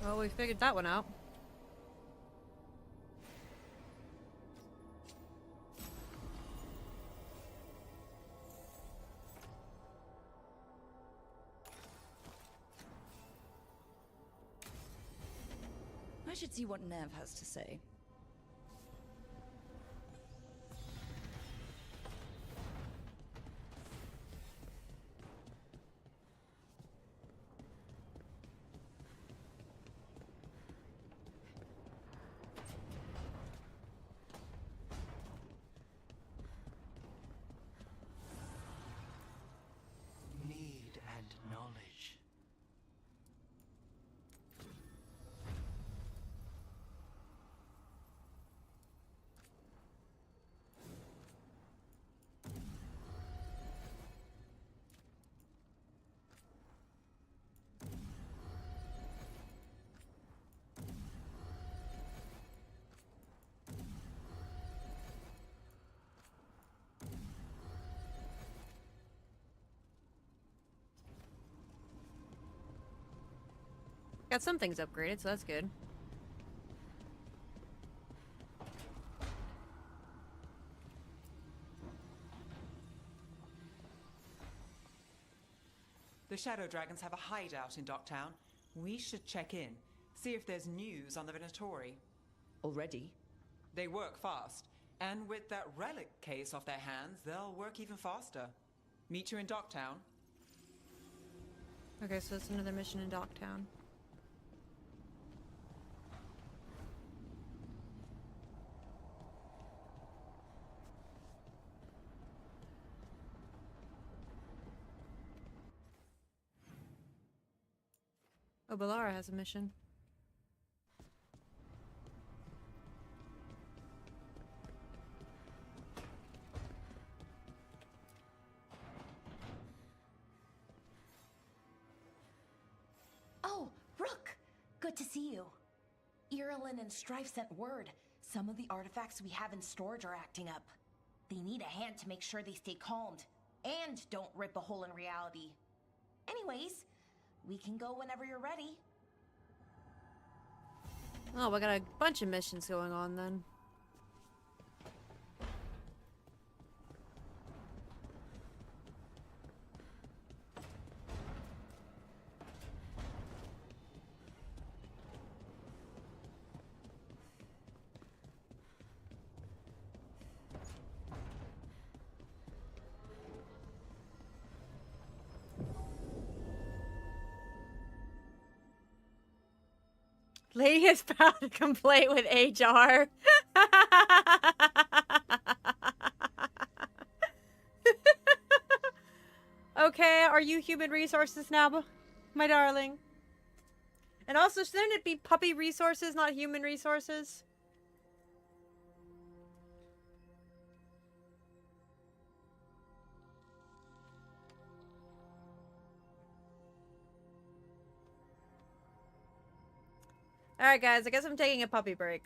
Well, we figured that one out. I should see what Nev has to say. Need and knowledge. Got some things upgraded, so that's good. The Shadow Dragons have a hideout in Docktown. We should check in, see if there's news on the Venatori. Already? They work fast, and with that relic case off their hands, they'll work even faster. Meet you in Docktown. Okay, so it's another mission in Docktown. Oh, Balara has a mission. Oh, Rook! Good to see you. Irilyn and Strife sent word. Some of the artifacts we have in storage are acting up. They need a hand to make sure they stay calmed. And don't rip a hole in reality. Anyways, we can go whenever you're ready. Oh, we got a bunch of missions going on then. Lady has filed a complaint with HR. Okay, are you human resources now, my darling? And also, shouldn't it be puppy resources, not human resources? Alright guys, I guess I'm taking a puppy break.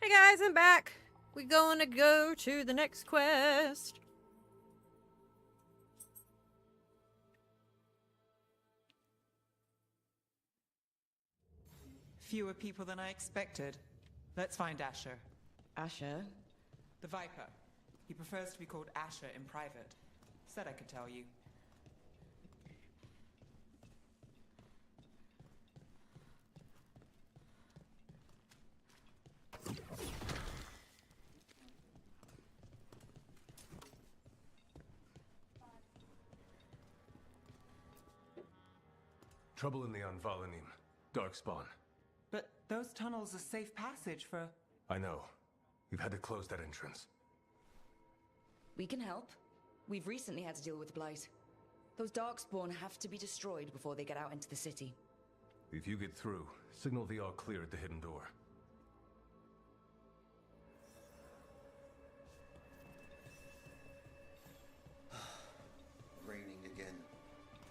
Hey guys, I'm back. We gonna go to the next quest. Fewer people than I expected. Let's find Asher. Asher? The Viper. He prefers to be called Asher in private. Said I could tell you. Trouble in the Anvalanim. Darkspawn. But those tunnels are safe passage for... I know. We've had to close that entrance. We can help. We've recently had to deal with Blight. Those Darkspawn have to be destroyed before they get out into the city. If you get through, signal the all clear at the hidden door. Raining again.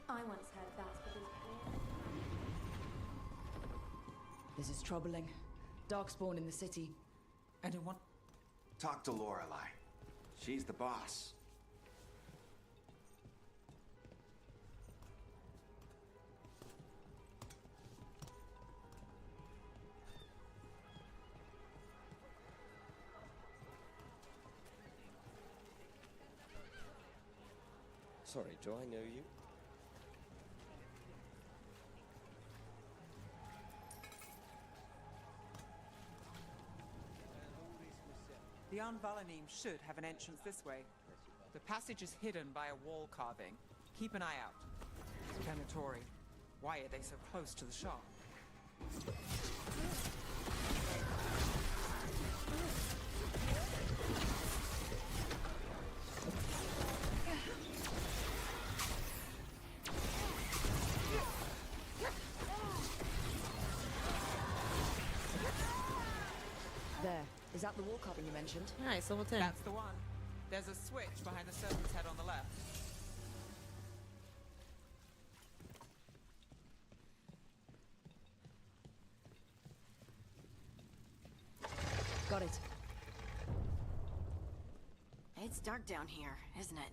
I once had basketball. This is troubling. Darkspawn in the city. Anyone? Talk to Lorelei. She's the boss. Sorry, do I know you? The Anvalanim should have an entrance this way. The passage is hidden by a wall carving. Keep an eye out. Venatori. Why are they so close to the shop? There. Is that the wall carving you mentioned? Nice, level 10. That's the one. There's a switch behind the serpent's head on the left. Got it. It's dark down here, isn't it?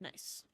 Nice.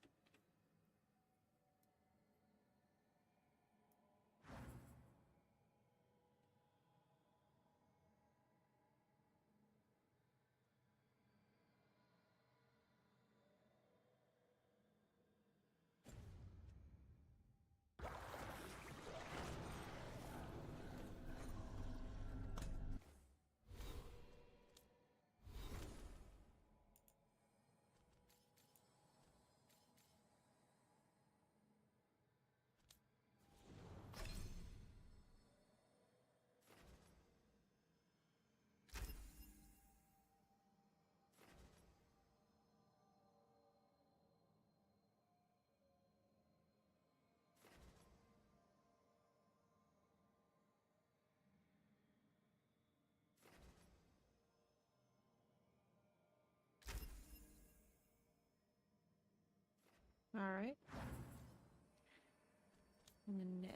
All right. And then Nev.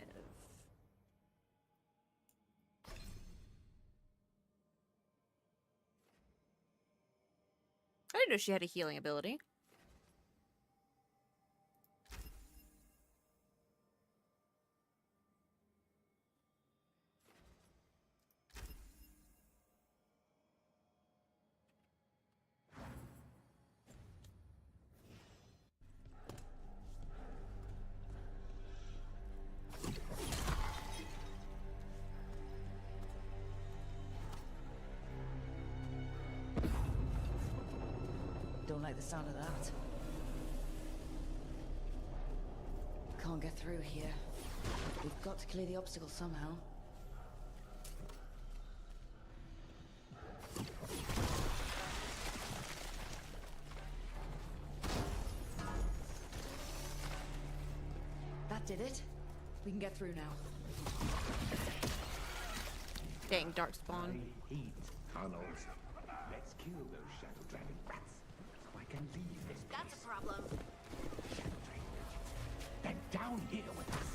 I didn't know she had a healing ability. Don't like the sound of that. Can't get through here. We've got to clear the obstacle somehow. did it. We can get through now. Dang, darkspawn. I hate tunnels. Let's kill those shadow dragon rats so I can leave this place. That's a problem. Shadow dragon. Then down here with us.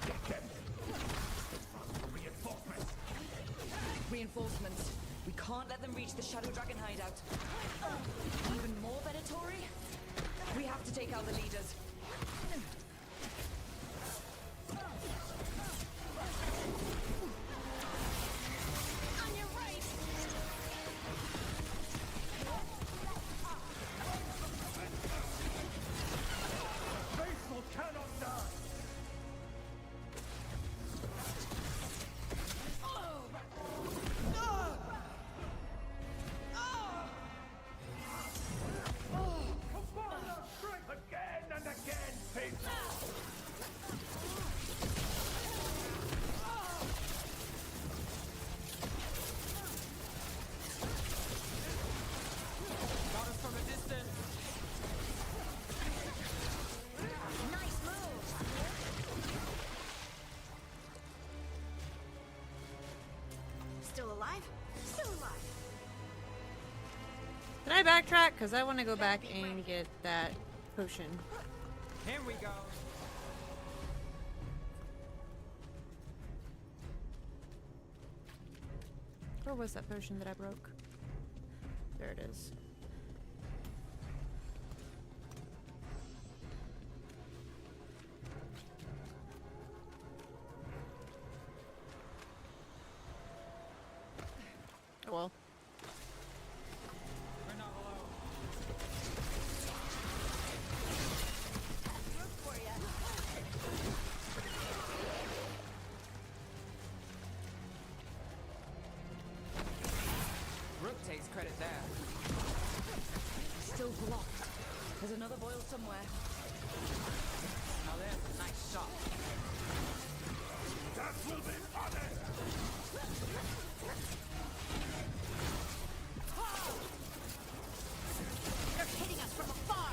Get them. Reinforcements. Reinforcements. We can't let them reach the Shadow Dragon hideout. Even more Venatori? We have to take out the leaders. On your right. Faithful cannot die. Again and again, faithful. Got us from a distance. Nice move. Still alive? Still alive. Can I backtrack? Because I want to go back and get that potion. Here we go. Where was that potion that I broke? There it is. Oh well. We're not alone. Rook takes credit there. Still blocked. There's another boil somewhere. Now there's a nice shot. That will be honest. They're hitting us from afar.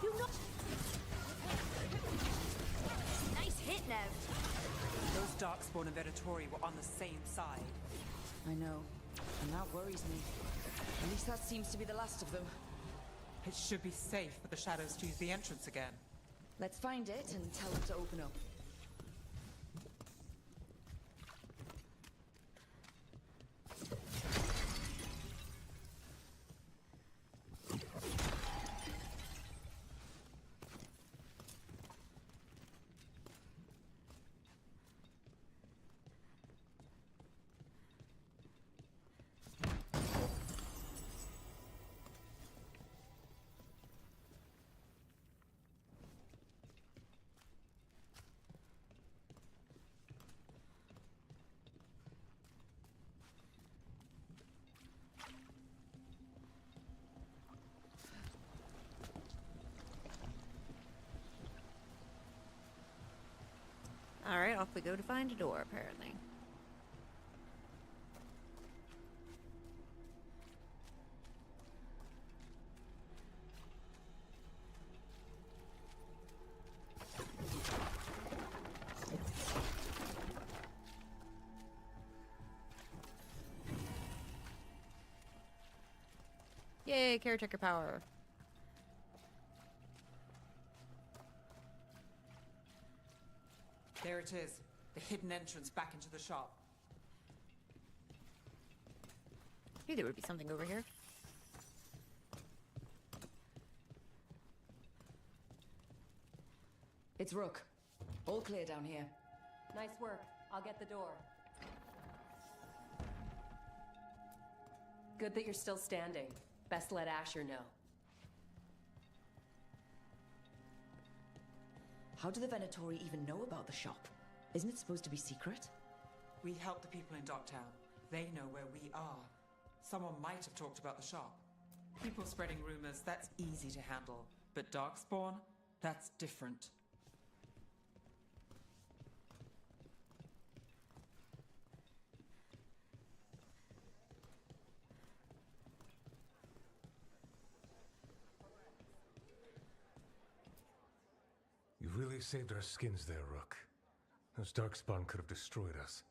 You know. Nice hit, Nev. Those Darkspawn and Venatori were on the same side. I know. And that worries me. At least that seems to be the last of them. It should be safe for the shadows to use the entrance again. Let's find it and tell them to open up. Alright, off we go to find a door, apparently. Yay, caretaker power. There it is. The hidden entrance back into the shop. Knew there would be something over here. It's Rook. All clear down here. Nice work. I'll get the door. Good that you're still standing. Best let Asher know. How do the Venatori even know about the shop? Isn't it supposed to be secret? We help the people in Docktown. They know where we are. Someone might have talked about the shop. People spreading rumors, that's easy to handle. But Darkspawn? That's different. You really saved our skins there, Rook. Those Darkspawn could have destroyed us.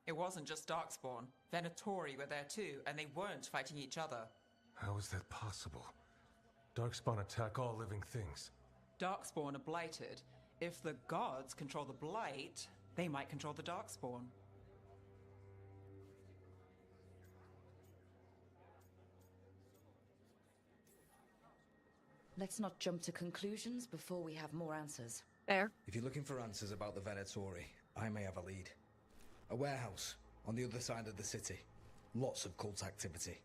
It wasn't just Darkspawn. Venatori were there too, and they weren't fighting each other. How is that possible? Darkspawn attack all living things. Darkspawn are blighted. If the gods control the blight, they might control the Darkspawn. Let's not jump to conclusions before we have more answers. Fair. If you're looking for answers about the Venatori, I may have a lead. A warehouse on the other side of the city. Lots of cult activity.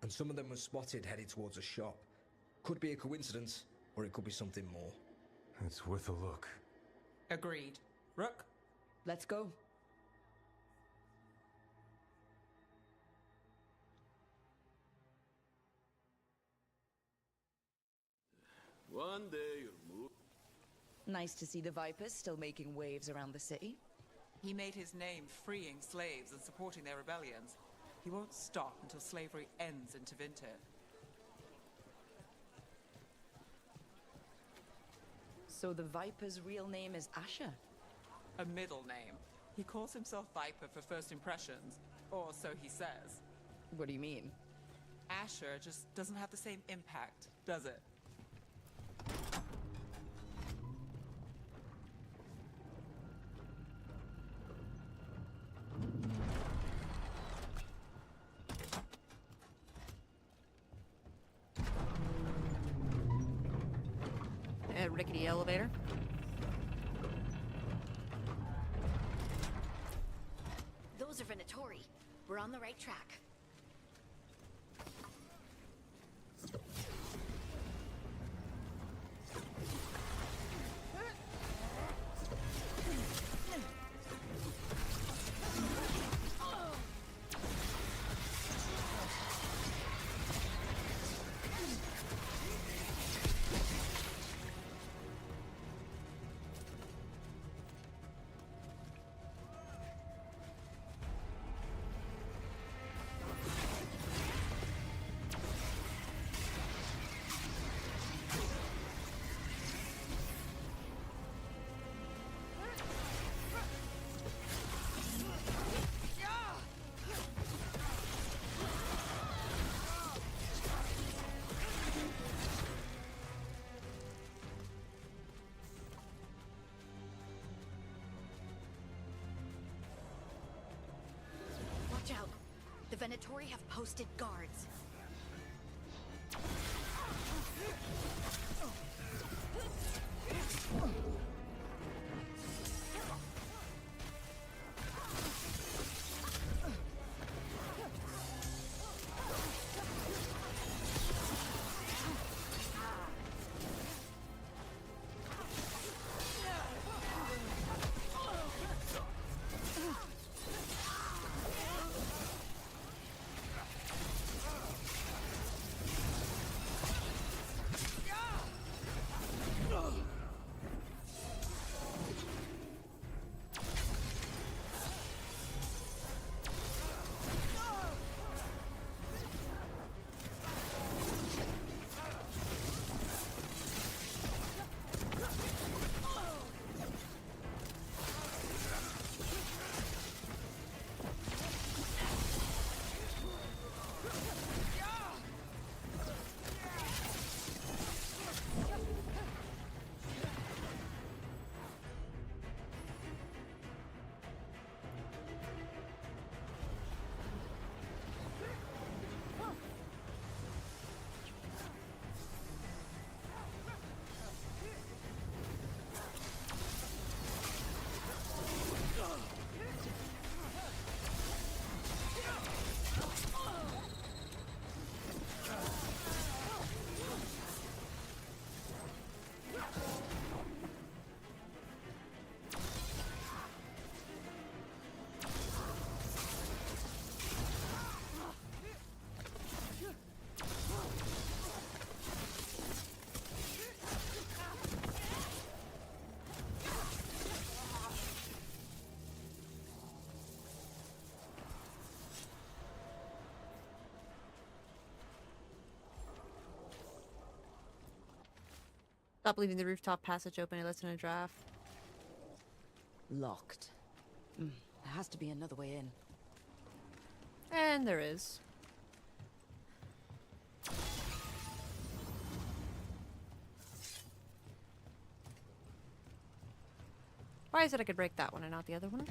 And some of them were spotted headed towards a shop. Could be a coincidence, or it could be something more. It's worth a look. Agreed. Rook? Let's go. One day you'll move. Nice to see the Vipers still making waves around the city. He made his name freeing slaves and supporting their rebellions. He won't stop until slavery ends in Tevinter. So the Viper's real name is Asher? A middle name. He calls himself Viper for first impressions, or so he says. What do you mean? Asher just doesn't have the same impact, does it? Rickety elevator. Those are Venatori. We're on the right track. Watch out. The Venatori have posted guards. Stop leaving the rooftop passage open. It lets in a draft. Locked. There has to be another way in. And there is. Why is it I could break that one and not the other one?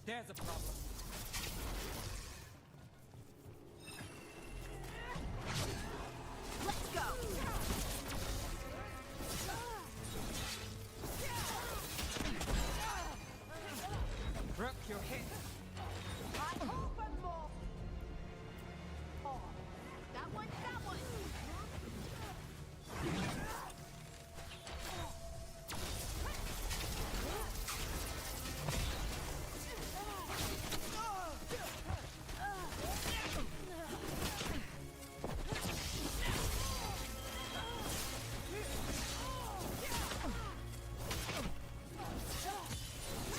There's a problem. Let's go. Rook, you're hit. I open more. Oh, that one, that one.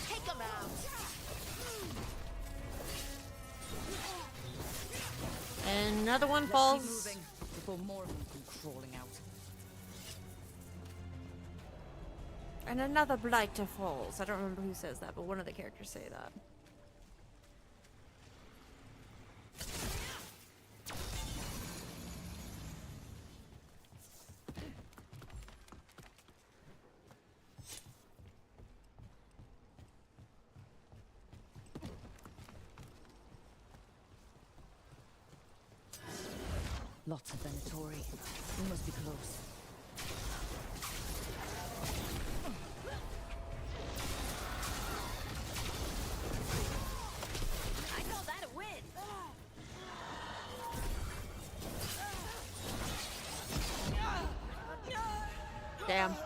Take 'em out. And another one Let's falls. keep moving before more of them come crawling out. And another blighter falls. I don't remember who says that, but one of the characters say that. Lots of Venatori. We must be close. I call that a win. Damn.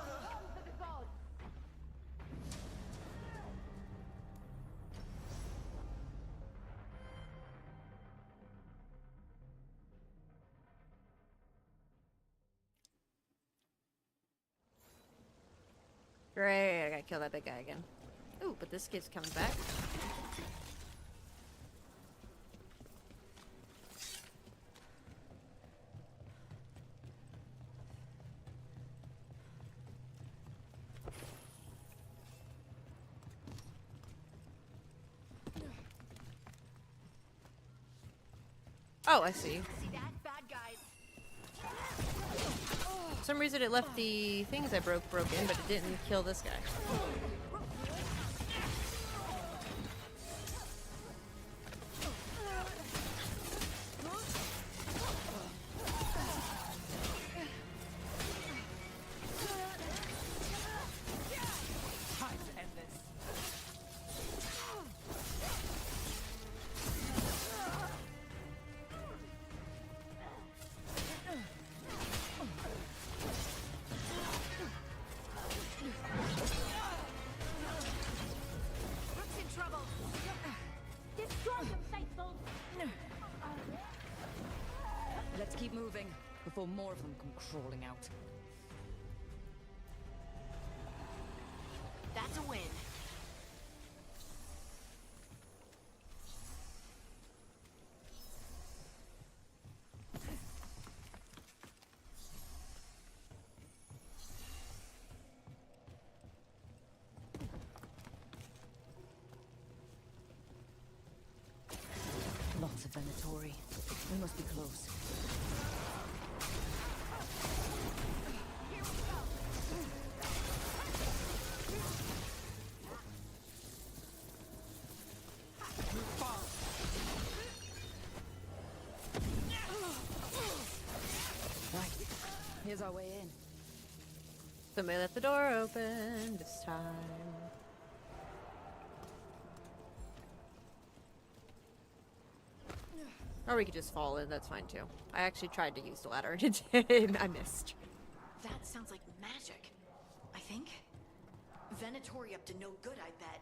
Great, I gotta kill that big guy again. Ooh, but this kid's coming back. Oh, I see. See that? Bad guys. For some reason it left the things I broke broken, but it didn't kill this guy. Time to end this. Rook's in trouble. Destroy them, faithful. Let's keep moving before more of them come crawling out. That's a win. Lots of Venatori. We must be close. Right. Here's our way in. Somebody left the door open this time. Or we could just fall in, that's fine too. I actually tried to use the ladder and it did. I missed. That sounds like magic. I think. Venatori up to no good, I bet.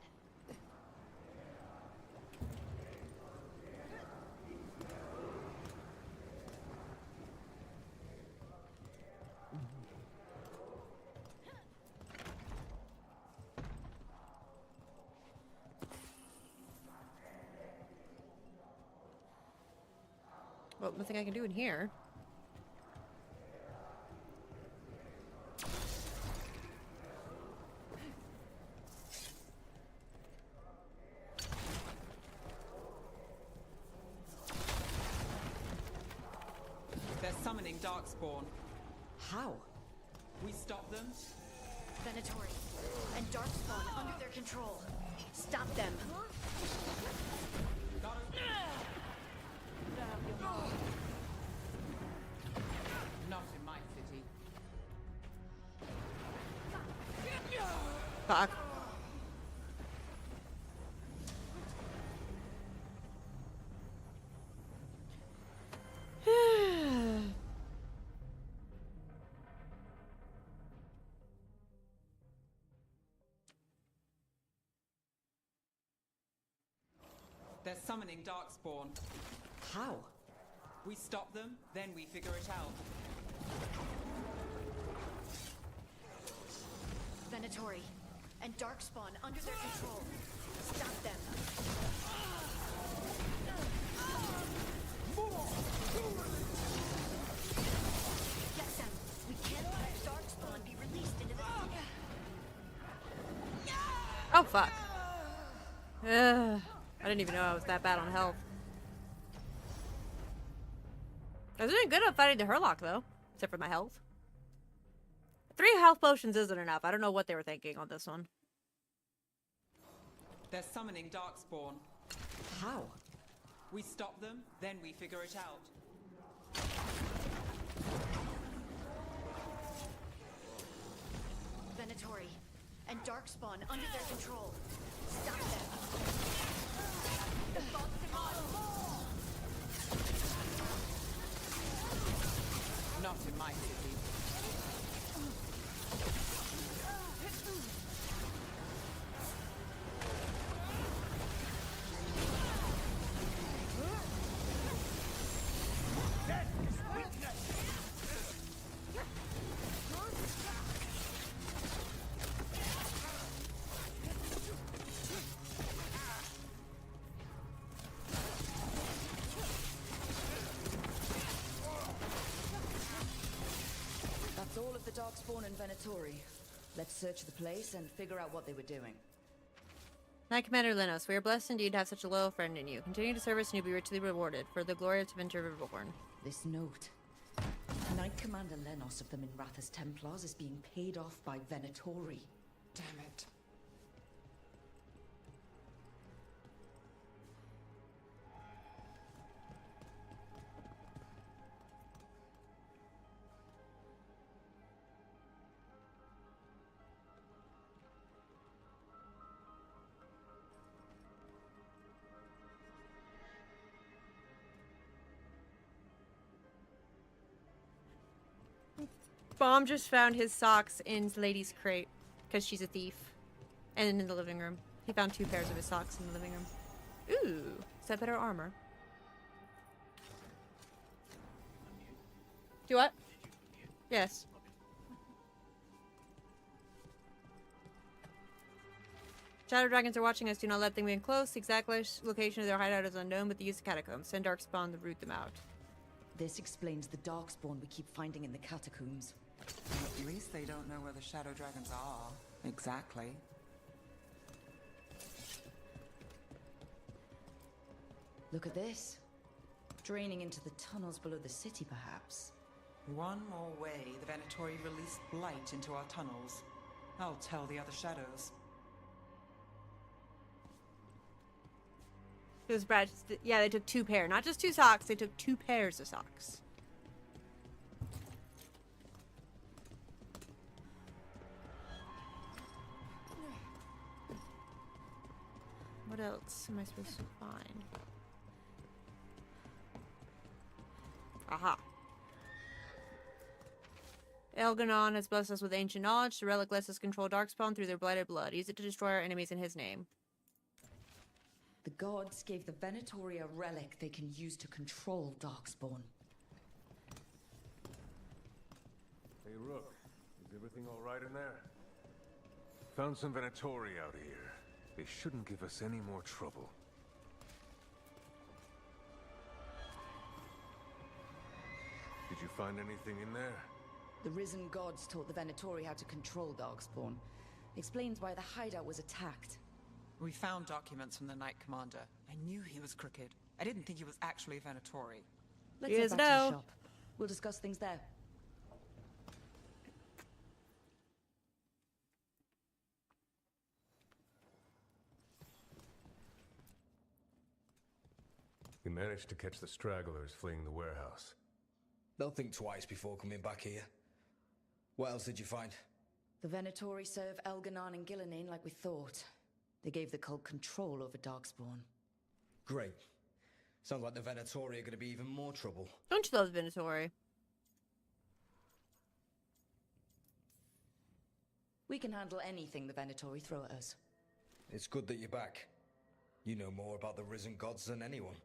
Well, nothing I can do in here. summoning Darkspawn. How? We stop them? Venatori and Darkspawn under their control. Stop them. Not in my city. Fuck. They're summoning Darkspawn. How? We stop them, then we figure it out. Venatori and Darkspawn under their control. Stop them. Get them. We can't let Darkspawn be released into the Oh, fuck. Ugh. I didn't even know I was that bad on health. I was doing good on fighting the Hurlock, though. Except for my health. 3 health potions isn't enough. I don't know what they were thinking on this one. They're summoning Darkspawn. How? We stop them, then we figure it out. Venatori and Darkspawn under their control. Stop them. Not in my city. That's all of the Darkspawn and Venatori. Let's search the place and figure out what they were doing. Knight Commander Lenos, we are blessed indeed to have such a loyal friend in you. Continue to serve us and you'll be richly rewarded for the glory of Tevinter Riverborn. This note. Knight Commander Lenos of the Minrathous Templars is being paid off by Venatori. Damn it. Bomb just found his socks in Lady's crate because she's a thief. And in the living room. He found 2 pairs of his socks in the living room. Ooh, is that better armor? Do what? Yes. Shadow dragons are watching us. Do not let them in close. The exact location of their hideout is unknown, but the use of catacombs. Send Darkspawn to root them out. This explains the Darkspawn we keep finding in the catacombs. At least they don't know where the Shadow Dragons are. Exactly. Look at this. Draining into the tunnels below the city, perhaps. One more way the Venatori released blight into our tunnels. I'll tell the other shadows. It was Brad. Yeah, they took 2 pairs. Not just 2 socks, they took 2 pairs of socks. What else am I supposed to find? Aha. Elganon has blessed us with ancient knowledge. The relic lets us control Darkspawn through their blighted blood. Use it to destroy our enemies in his name. The gods gave the Venatori a relic they can use to control Darkspawn. Hey, Rook. Is everything all right in there? Found some Venatori out here. They shouldn't give us any more trouble. Did you find anything in there? The risen gods taught the Venatori how to control Darkspawn. Explains why the hideout was attacked. We found documents from the Knight Commander. I knew he was crooked. I didn't think he was actually Venatori. Let's He head is back to now. the shop. We'll discuss things there. We managed to catch the stragglers fleeing the warehouse. They'll think twice before coming back here. What else did you find? The Venatori serve Elganon and Gillenane like we thought. They gave the cult control over Darkspawn. Great. Sounds like the Venatori are going to be even more trouble. Don't you love the Venatori? We can handle anything the Venatori throw at us. It's good that you're back. You know more about the risen gods than anyone.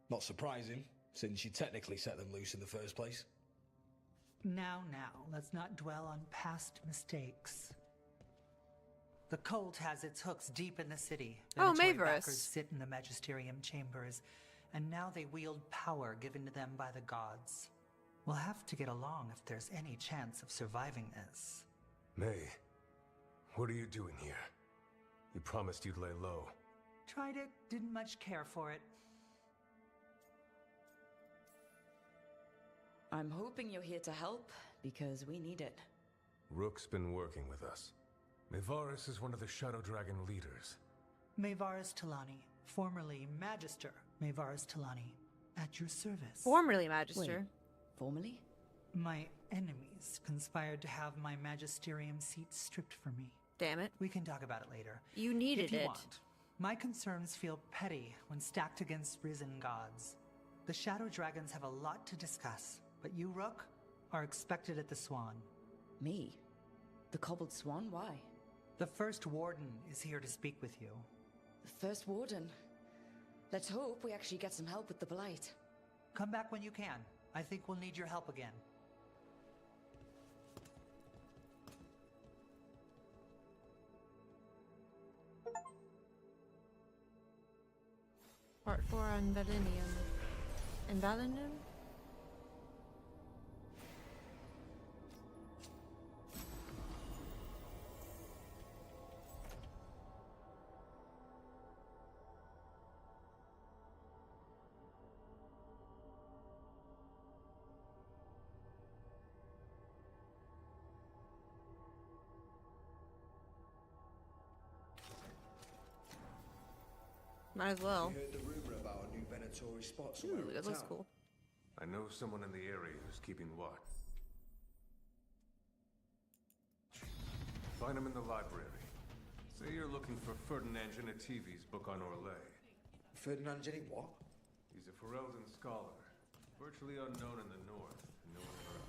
Not surprising, since you technically set them loose in the first place. Now, let's not dwell on past mistakes. The cult has its hooks deep in the city. Oh, Venatori Maverus. backers sit in the Magisterium chambers, and now they wield power given to them by the gods. We'll have to get along if there's any chance of surviving this. May, what are you doing here? You promised you'd lay low. Tried it, didn't much care for it. I'm hoping you're here to help, because we need it. Rook's been working with us. Mavarus is one of the Shadow Dragon leaders. Mavarus Talani, formerly Magister Mavarus Talani, at your service. Formerly Magister. Wait, formerly? My enemies conspired to have my magisterium seat stripped from me. Damn it. We can talk about it later. You needed if you it. Want. My concerns feel petty when stacked against risen gods. The Shadow Dragons have a lot to discuss, but you, Rook, are expected at the Swan. Me? The Cobbled Swan? Why? The First Warden is here to speak with you. The First Warden? Let's hope we actually get some help with the Blight. Come back when you can. I think we'll need your help again. Part 4 on Valinium. And Valinium? Might as well. You heard the rumor about a new Venatori spot somewhere Ooh, in that looks town? cool. I know someone in the area who's keeping watch. Find him in the library. Say you're looking for Ferdinand Genetivi's book on Orlais. Ferdinand Jenny what? He's a Ferelden scholar, virtually unknown in the north, and no one ever.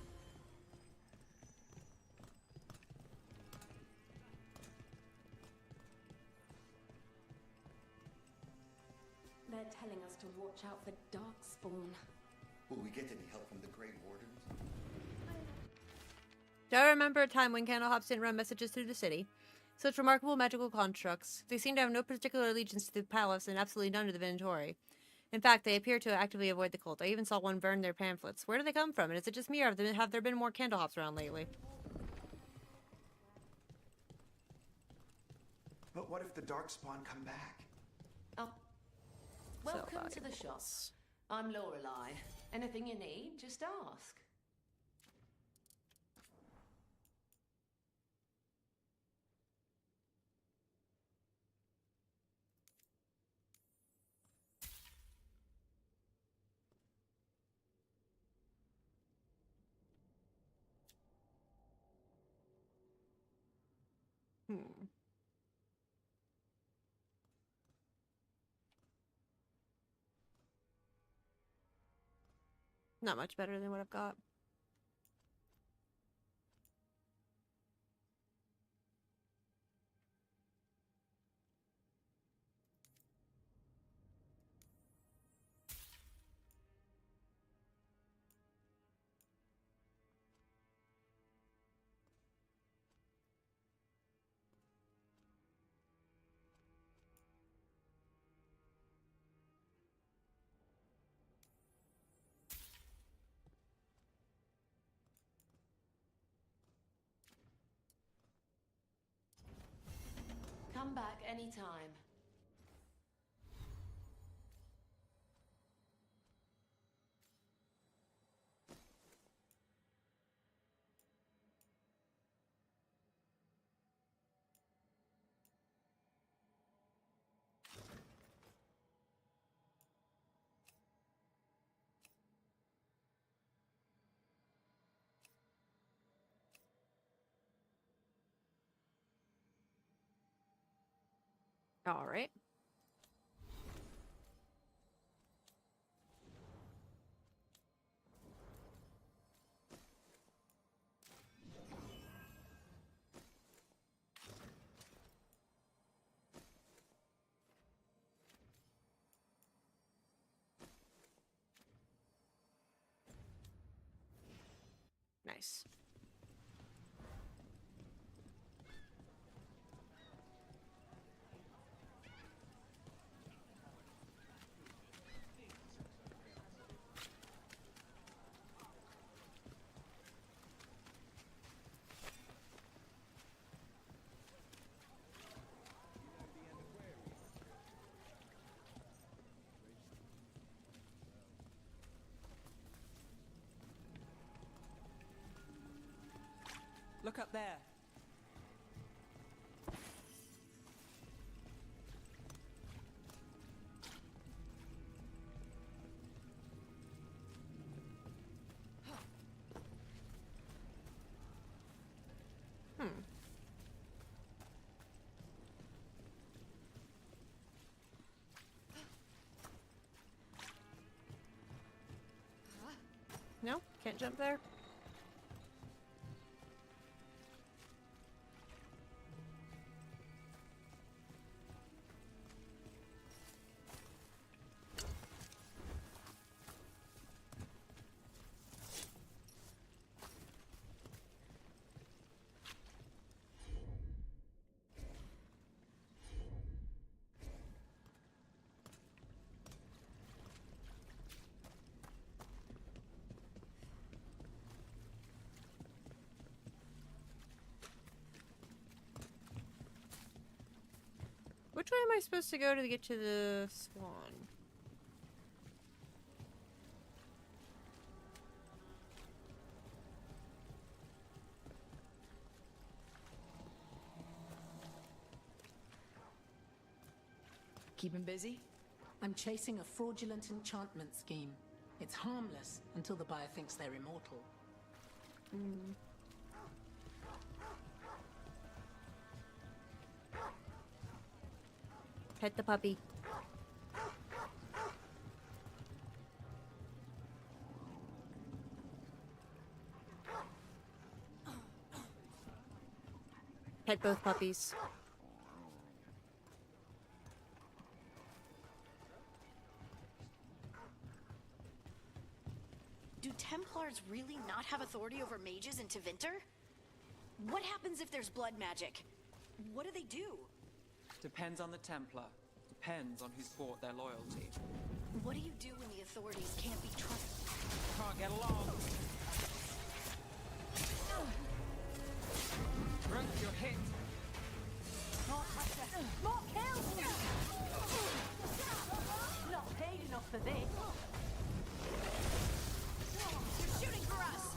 They're telling us to watch out for Darkspawn. Will we get any help from the Grey Wardens? Do I remember a time when candlehops didn't run messages through the city? Such remarkable magical constructs. They seem to have no particular allegiance to the palace and absolutely none to the Venatori. In fact, they appear to actively avoid the cult. I even saw one burn their pamphlets. Where do they come from? And is it just me, or have there been more candlehops around lately? But what if the Darkspawn come back? Oh. Welcome So to the shop. valuables. I'm Lorelei. Anything you need, just ask. Not much better than what I've got. Come back anytime. All right. Nice. Look up there. No? Can't jump there? Which way am I supposed to go to get to the swan? Keep him busy? I'm chasing a fraudulent enchantment scheme. It's harmless until the buyer thinks they're immortal. Pet the puppy. Pet both puppies. Do Templars really not have authority over mages in Tevinter? What happens if there's blood magic? What do they do? Depends on the Templar. Depends on who's bought their loyalty. What do you do when the authorities can't be trusted? Can't get along. Rook, you're hit. More pressure. More kills! Not paid enough for this. They're shooting for us!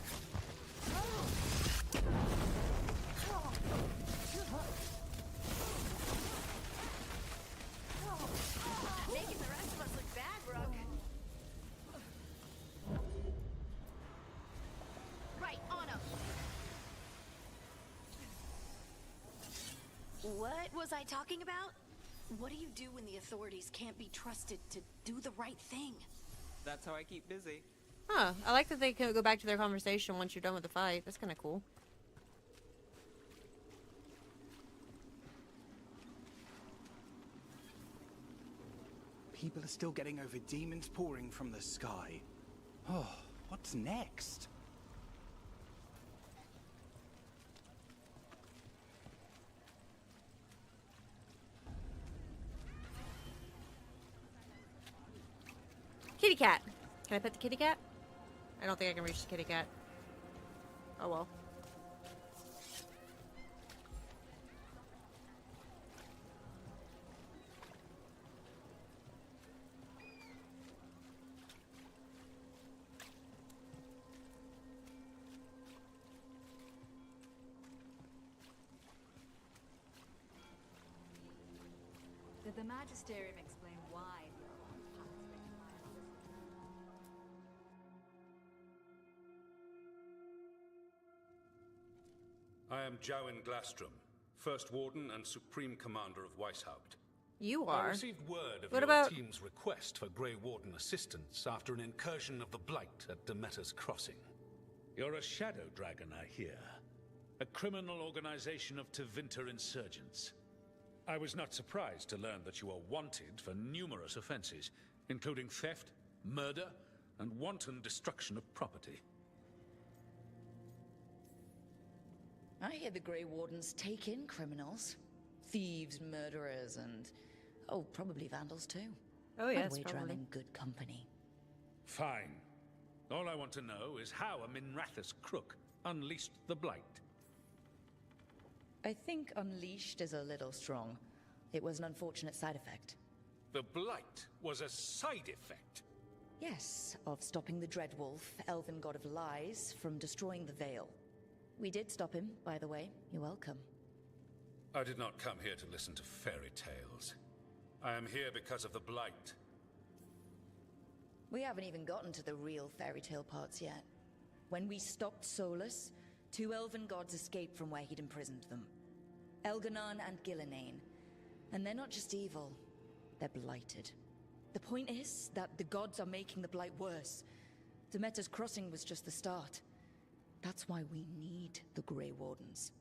Making the rest of us look bad, Rook. Right, on him. What was I talking about? What do you do when the authorities can't be trusted to do the right thing? That's how I keep busy. Huh. I like that they can go back to their conversation once you're done with the fight. That's kind of cool. People are still getting over demons pouring from the sky. Oh, what's next? Kitty cat. Can I pet the kitty cat? I don't think I can reach the kitty cat. Oh well. Did the Magisterium explain why? I am Jowin Glastrom, First Warden and Supreme Commander of Weishaupt. You I are. received word of What your about... team's request for Grey Warden assistance after an incursion of the Blight at Demeter's Crossing. You're a shadow dragon, I hear. A criminal organization of Tevinter insurgents. I was not surprised to learn that you are wanted for numerous offenses, including theft, murder, and wanton destruction of property. I hear the Grey Wardens take in criminals. Thieves, murderers, and... oh, probably vandals too. Oh yes, But we're probably. in good company. Fine. All I want to know is how a Minrathous crook unleashed the Blight. I think unleashed is a little strong. It was an unfortunate side effect. The Blight was a side effect. Yes, of stopping the Dreadwolf, elven god of lies, from destroying the Veil. We did stop him, by the way. You're welcome. I did not come here to listen to fairy tales. I am here because of the Blight. We haven't even gotten to the real fairy tale parts yet. When we stopped Solus, 2 elven gods escaped from where he'd imprisoned them. Elganon and Gillenane. And they're not just evil, they're blighted. The point is that the gods are making the Blight worse. Demeter's Crossing was just the start. That's why we need the Grey Wardens.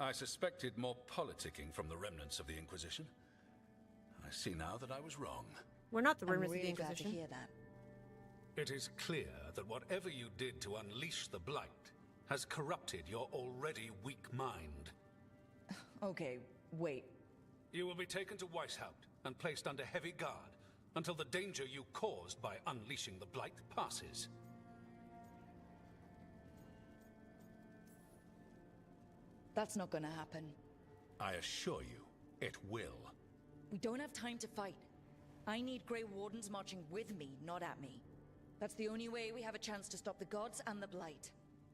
I suspected more politicking from the remnants of the Inquisition. I see now that I was wrong. We're not the I'm remnants really of the glad to Inquisition. hear that. It is clear that whatever you did to unleash the Blight has corrupted your already weak mind. Okay, wait. You will be taken to Weishaupt and placed under heavy guard until the danger you caused by unleashing the Blight passes. That's not gonna happen. I assure you, it will. We don't have time to fight. I need Grey Wardens marching with me, not at me. That's the only way we have a chance to stop the gods and the Blight.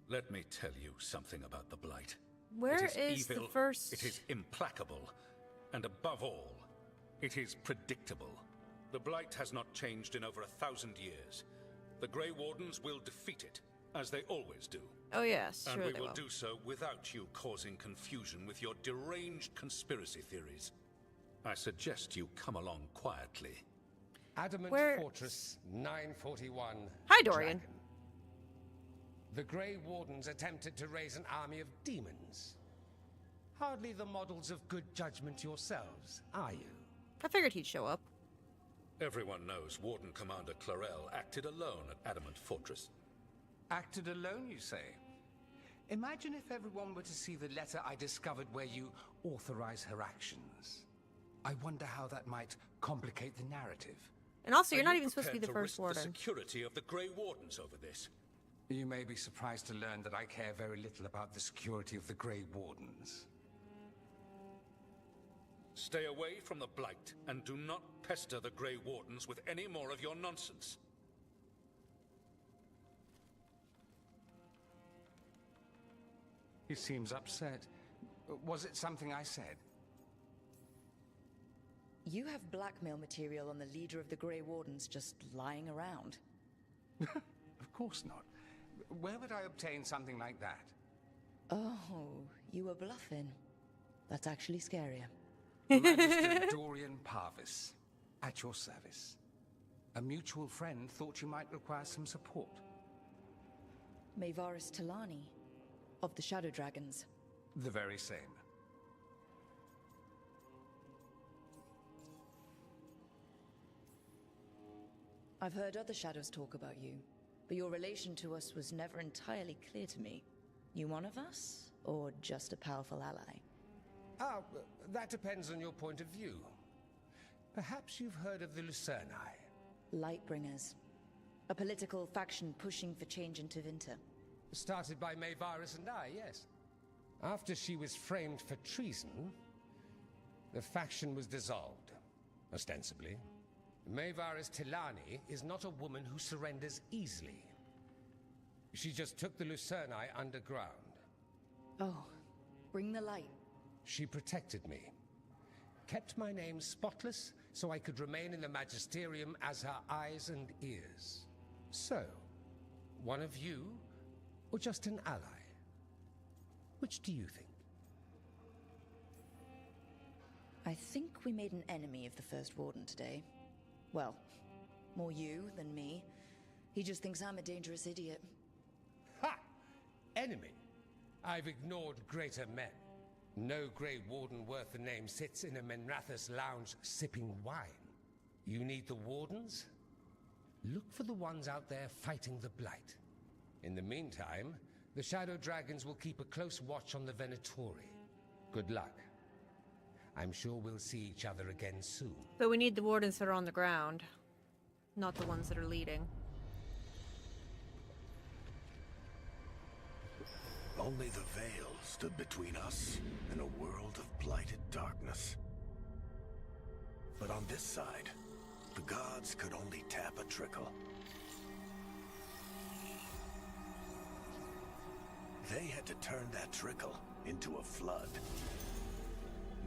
Let me tell you something about the Blight. Where it is evil, the first... It is implacable. And above all, it is predictable. The Blight has not changed in over 1,000 years. The Grey Wardens will defeat it, as they always do. Oh yes, And sure we they will do so without you causing confusion with your deranged conspiracy theories. I suggest you come along quietly. Adamant Where- Fortress 941. Hi, Dorian. Dragon. The Grey Wardens attempted to raise an army of demons. Hardly the models of good judgment yourselves, are you? I figured he'd show up. Everyone knows Warden Commander Clarel acted alone at Adamant Fortress. Acted alone, you say? Imagine if everyone were to see the letter I discovered where you authorize her actions. I wonder how that might complicate the narrative. And also, you're Are not you even supposed to be the prepared first risk warden. the security of the Grey Wardens over this? You may be surprised to learn that I care very little about the security of the Grey Wardens. Stay away from the Blight, and do not pester the Grey Wardens with any more of your nonsense. He seems upset. Was it something I said? You have blackmail material on the leader of the Grey Wardens just lying around. Of course not. Where would I obtain something like that? Oh, you were bluffing. That's actually scarier. Magister Dorian Parvis, at your service. A mutual friend thought you might require some support. Mayvaris Talani, of the Shadow Dragons. The very same. I've heard other shadows talk about you, but your relation to us was never entirely clear to me. You one of us, or just a powerful ally? Ah, that depends on your point of view. Perhaps you've heard of the Lucerni. Lightbringers. A political faction pushing for change in Tevinter. Started by Mayvaris and I, yes. After she was framed for treason, the faction was dissolved, ostensibly. Mayvaris Tilani is not a woman who surrenders easily. She just took the Lucerni underground. Oh, bring the light. She protected me. Kept my name spotless so I could remain in the Magisterium as her eyes and ears. So, one of you, or just an ally? Which do you think? I think we made an enemy of the First Warden today. Well, more you than me. He just thinks I'm a dangerous idiot. Ha! Enemy? I've ignored greater men. No Grey Warden worth the name sits in a Menrathus lounge sipping wine. You need the Wardens? Look for the ones out there fighting the Blight. In the meantime, the Shadow Dragons will keep a close watch on the Venatori. Good luck. I'm sure we'll see each other again soon. But we need the wardens that are on the ground, not the ones that are leading. Only the veil stood between us and a world of blighted darkness. But on this side, the gods could only tap a trickle. They had to turn that trickle into a flood.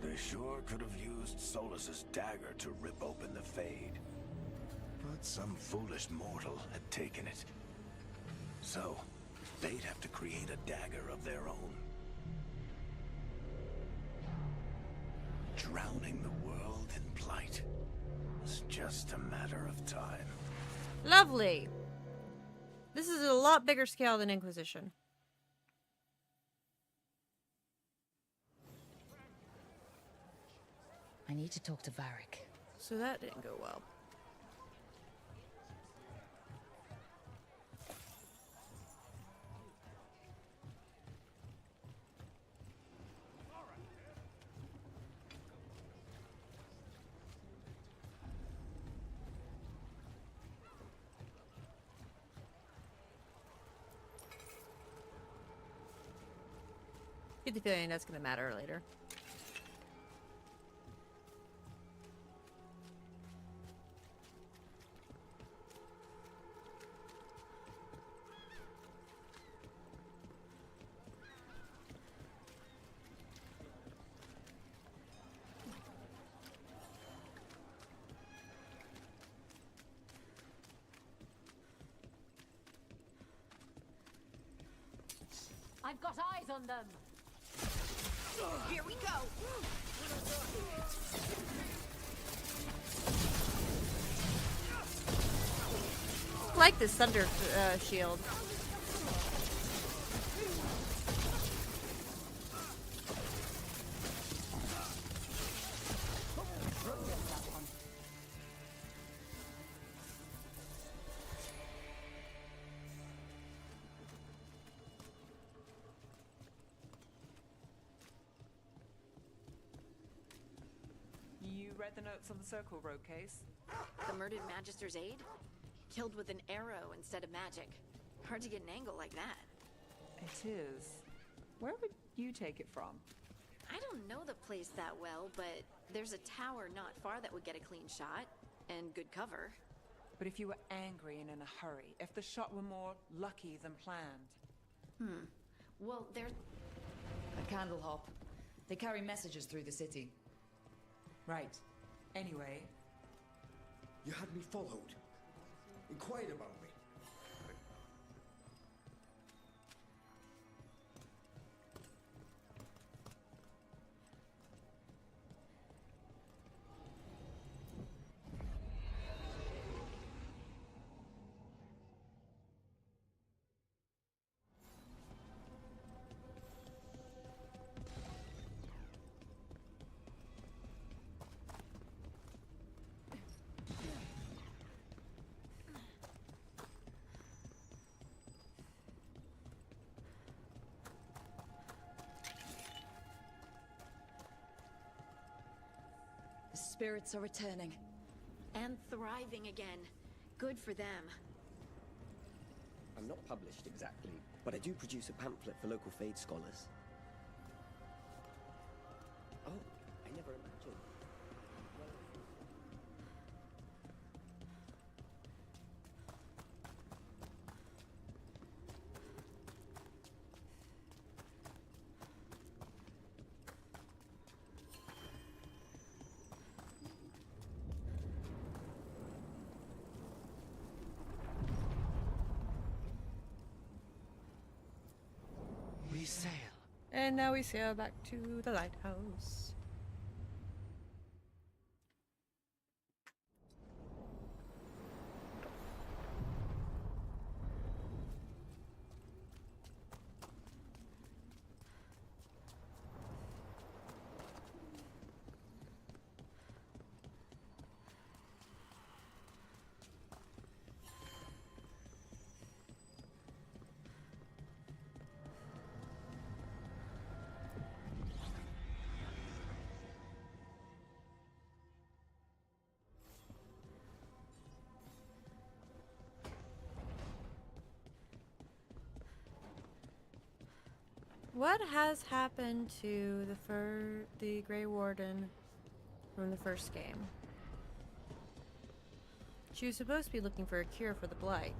They sure could have used Solus's dagger to rip open the Fade. But some foolish mortal had taken it. So, they'd have to create a dagger of their own. Drowning the world in blight was just a matter of time. Lovely! This is a lot bigger scale than Inquisition. I need to talk to Varric. So that didn't go well. Get the feeling that's going to matter later. I've got eyes on them. Here we go. I like this thunder shield. You read the notes on the Circle Road case? The murdered Magister's aide? Killed with an arrow instead of magic. Hard to get an angle like that. It is. Where would you take it from? I don't know the place that well, but there's a tower not far that would get a clean shot. And good cover. But if you were angry and in a hurry, if the shot were more lucky than planned. Well, there's... A candle hop. They carry messages through the city. Right. Anyway. You had me followed. Inquired about me. The spirits are returning. And thriving again. Good for them. I'm not published exactly, but I do produce a pamphlet for local Fade scholars. Oh, I never imagined. We sail. And now we sail back to the lighthouse. What has happened to the Grey Warden from the first game? She was supposed to be looking for a cure for the Blight.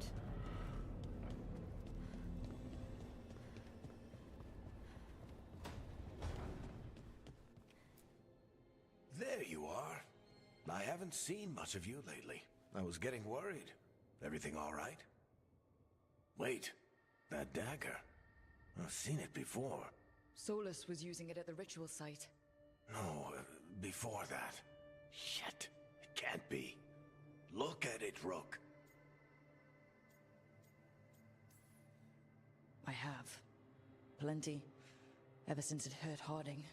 There you are. I haven't seen much of you lately. I was getting worried. Everything all right? Wait, that dagger. I've seen it before. Solus was using it at the ritual site. No, before that. Shit, it can't be. Look at it, Rook. I have. Plenty. Ever since it hurt Harding.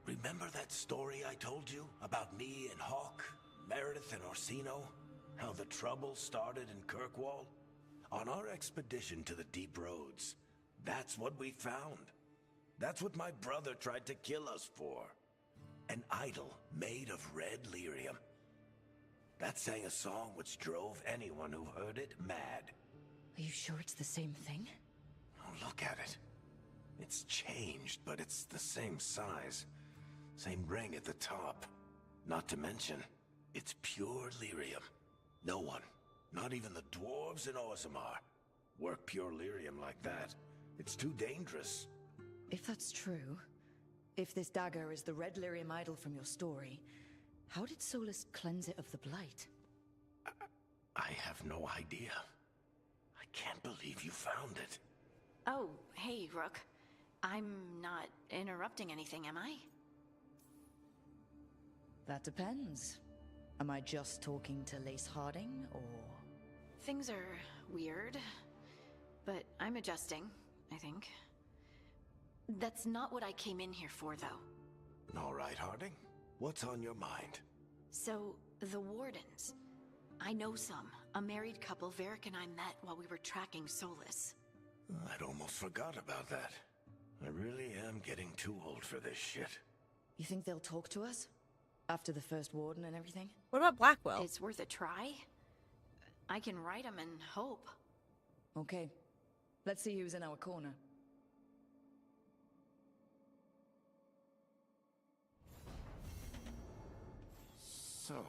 Remember that story I told you about me and Hawk, Meredith and Orsino? How the trouble started in Kirkwall? On our expedition to the Deep Roads, that's what we found. That's what my brother tried to kill us for. An idol made of red lyrium. That sang a song which drove anyone who heard it mad. Are you sure it's the same thing? Oh, look at it. It's changed, but it's the same size. Same ring at the top. Not to mention, it's pure lyrium. No one, not even the dwarves in Orzammar, work pure lyrium like that. It's too dangerous. If that's true, if this dagger is the red lyrium idol from your story, how did Solus cleanse it of the Blight? I have no idea. I can't believe you found it. Oh, hey, Rook. I'm not interrupting anything, am I? That depends. Am I just talking to Lace Harding, or...? Things are weird, but I'm adjusting, I think. That's not what I came in here for, though. All right, Harding. What's on your mind? So, the Wardens. I know some. A married couple Varric and I met while we were tracking Solus. I'd almost forgot about that. I really am getting too old for this shit. You think they'll talk to us? After the first Warden and everything? What about Blackwell? It's worth a try. I can write them and hope. Okay. Let's see who's in our corner. So,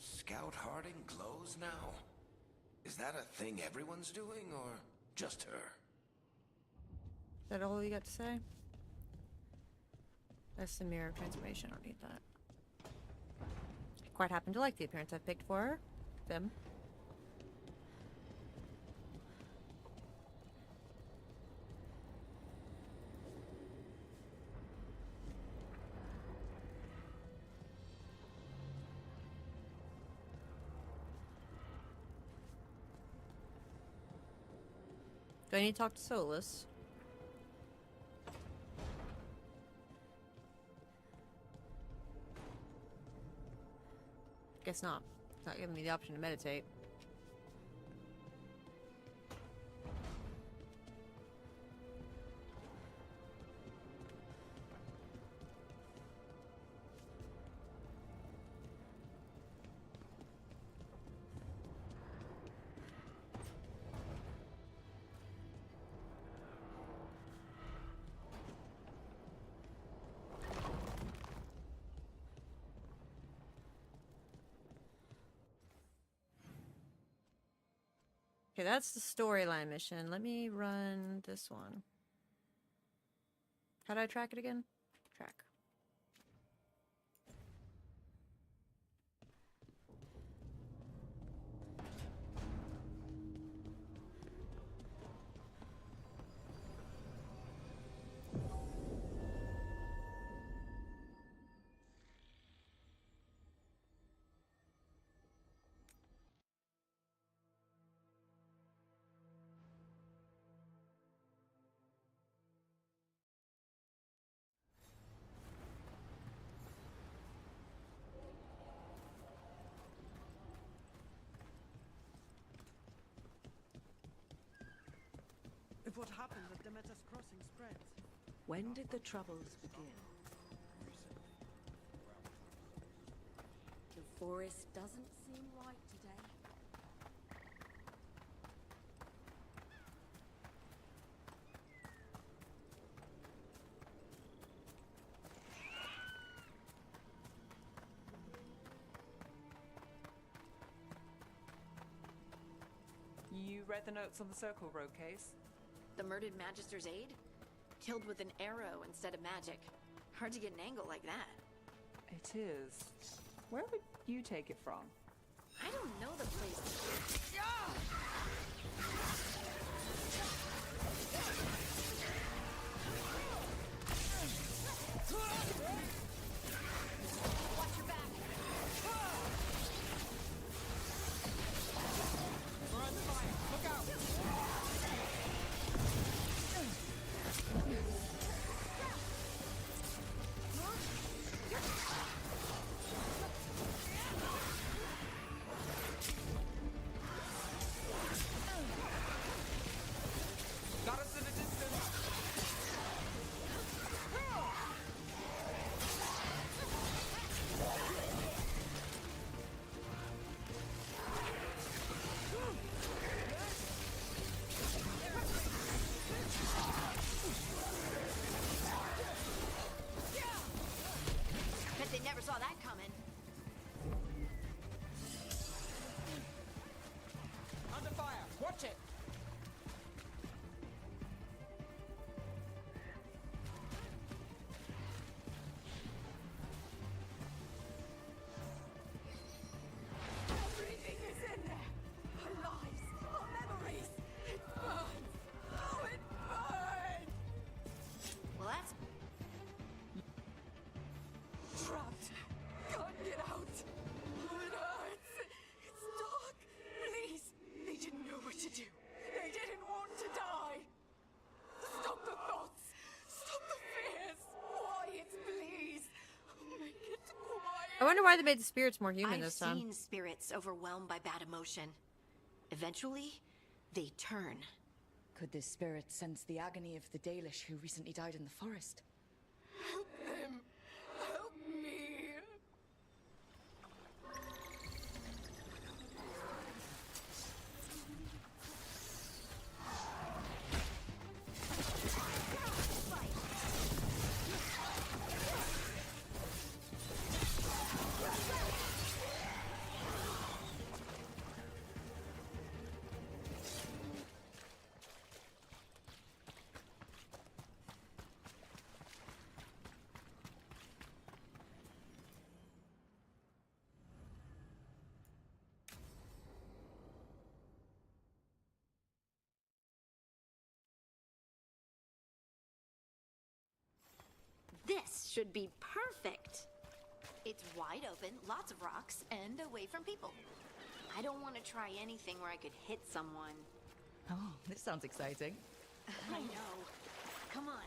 Scout Harding glows now? Is that a thing everyone's doing, or just her? Is that all you got to say? That's the mirror of transformation. I don't need that. I quite happen to like the appearance I've picked for her. Them. Do I need to talk to Solus? Guess not. It's not giving me the option to meditate. Okay, that's the storyline mission. Let me run this one. How do I track it again? Track. If what happened at Demeter's Crossing spreads. When did the troubles begin? The forest doesn't seem right today. read the notes on the Circle Road case? The murdered Magister's aide? Killed with an arrow instead of magic. Hard to get an angle like that. It is. Where would you take it from? I don't know the place. Watch your back. We're under fire. Look out! Got us in the distance. Bet they never saw that coming. Under fire. Watch it. Everything is in there. Our lives, our memories. It burns. Oh, it burns. Well, that's... Trapped. Can't get out. Oh, it hurts. It's dark. Please. They didn't know what to do. They didn't want to die. Stop the thoughts. Stop the fears. Quiet, please. Make it quiet. I wonder why they made the spirits more human I've this time. seen spirits overwhelmed by bad emotion. Eventually, they turn. Could this spirit sense the agony of the Dalish who recently died in the forest? Help them. Help me. This should be perfect. It's wide open, lots of rocks, and away from people. I don't want to try anything where I could hit someone. Oh, this sounds exciting. I know. Come on.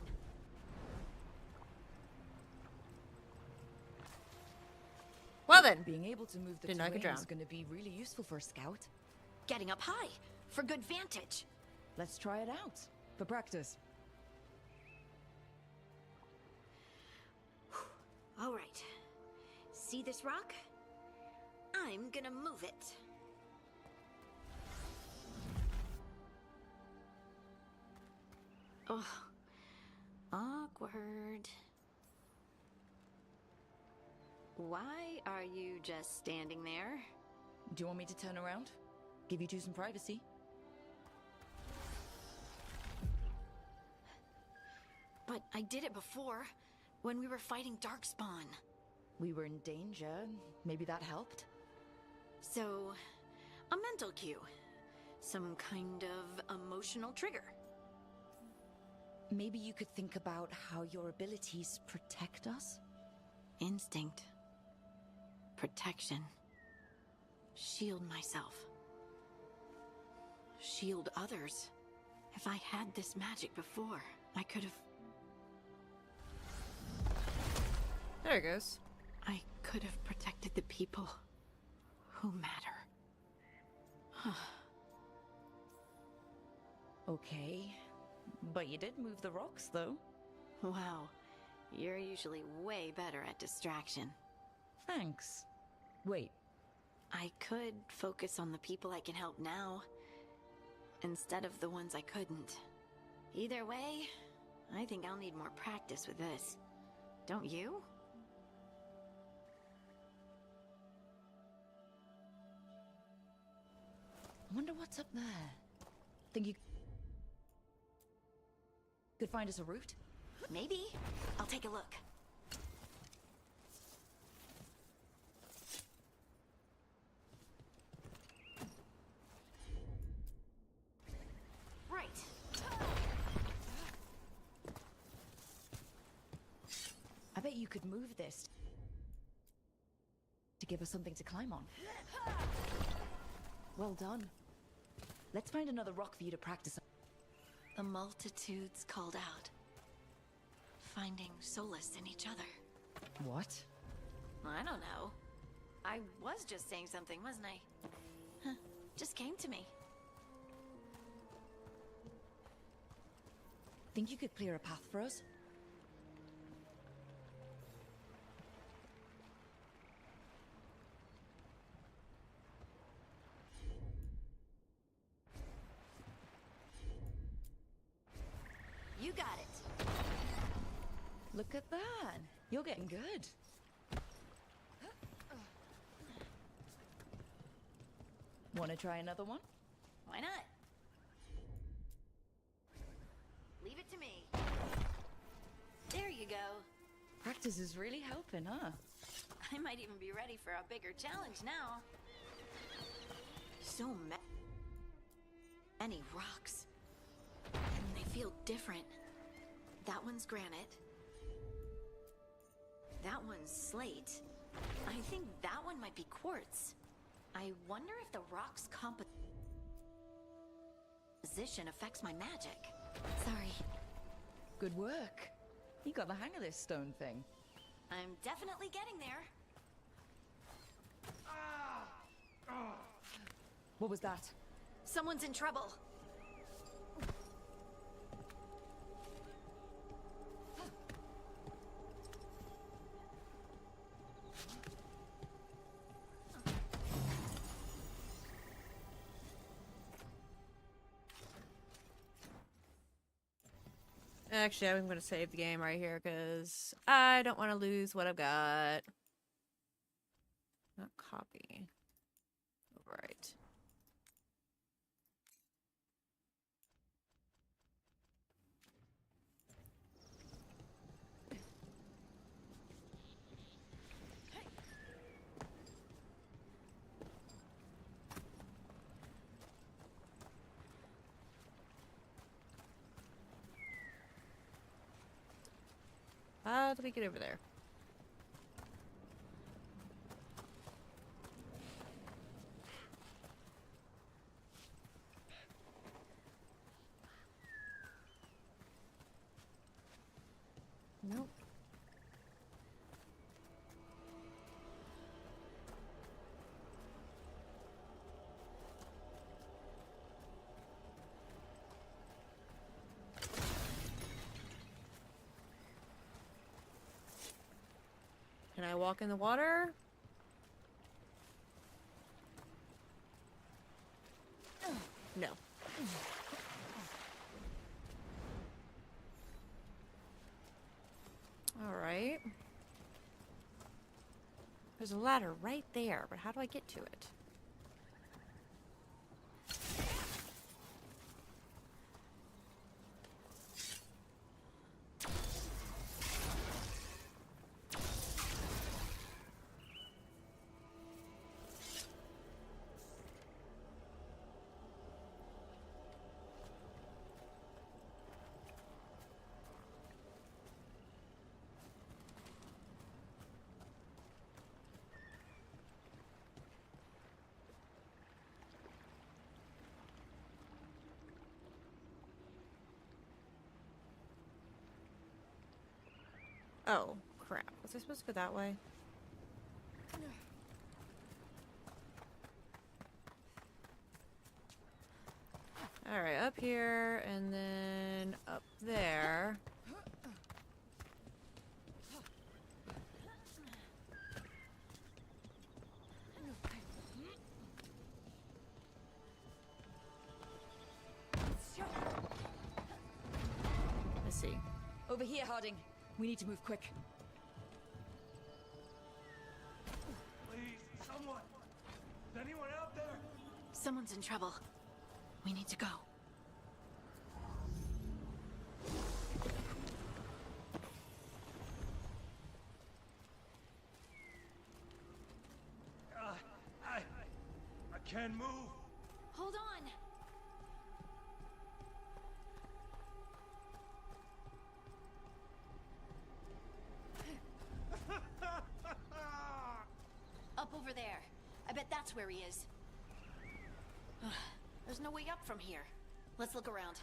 Well then. Being able to move the Didn't know I could terrain is drown. going to be really useful for a scout. Getting up high, for good vantage. Let's try it out. For practice. All right. See this rock? I'm gonna move it. Oh, awkward. Why are you just standing there? Do you want me to turn around? Give you two some privacy? But I did it before, when we were fighting Darkspawn. We were in danger. Maybe that helped? So, a mental cue. Some kind of emotional trigger. Maybe you could think about how your abilities protect us? Instinct. Protection. Shield myself. Shield others. If I had this magic before, I could have... There it goes. I could have protected the people who matter. Okay. But you did move the rocks, though. Wow. You're usually way better at distraction. Thanks. Wait. I could focus on the people I can help now, instead of the ones I couldn't. Either way, I think I'll need more practice with this. Don't you? I wonder what's up there. Think you could find us a route? Maybe. I'll take a look. Right. I bet you could move this to give us something to climb on. Well done. Let's find another rock for you to practice on. The multitudes called out, finding solace in each other. What? I don't know. I was just saying something, wasn't I? Huh. Just came to me. Think you could clear a path for us? You got it. Look at that. You're getting good. Want to try another one? Why not? Leave it to me. There you go. Practice is really helping, huh? I might even be ready for a bigger challenge now. So many rocks. And they feel different. That one's granite. That one's slate. I think that one might be quartz. I wonder if the rock's composition affects my magic. Sorry. Good work. You got the hang of this stone thing. I'm definitely getting there. What was that? Someone's in trouble. Actually, I'm going to save the game right here because I don't want to lose what I've got. Not copy. Right. How do we get over there? Nope. Can I walk in the water? No. All right. There's a ladder right there, but how do I get to it? Oh, crap. Was I supposed to go that way? Alright, up here, and then up there. Let's see. Over here, Harding. We need to move quick. Please, someone! Is anyone out there? Someone's in trouble. We need to go. can't move. Hold on! Up over there. I bet that's where he is. There's no way up from here. Let's look around.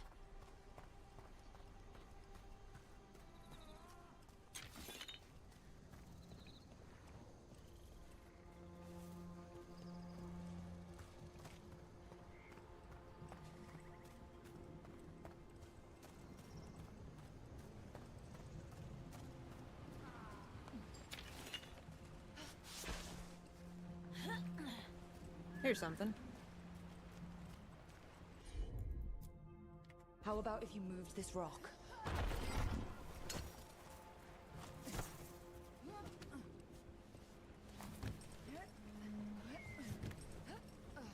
Here's something. How about if you moved this rock?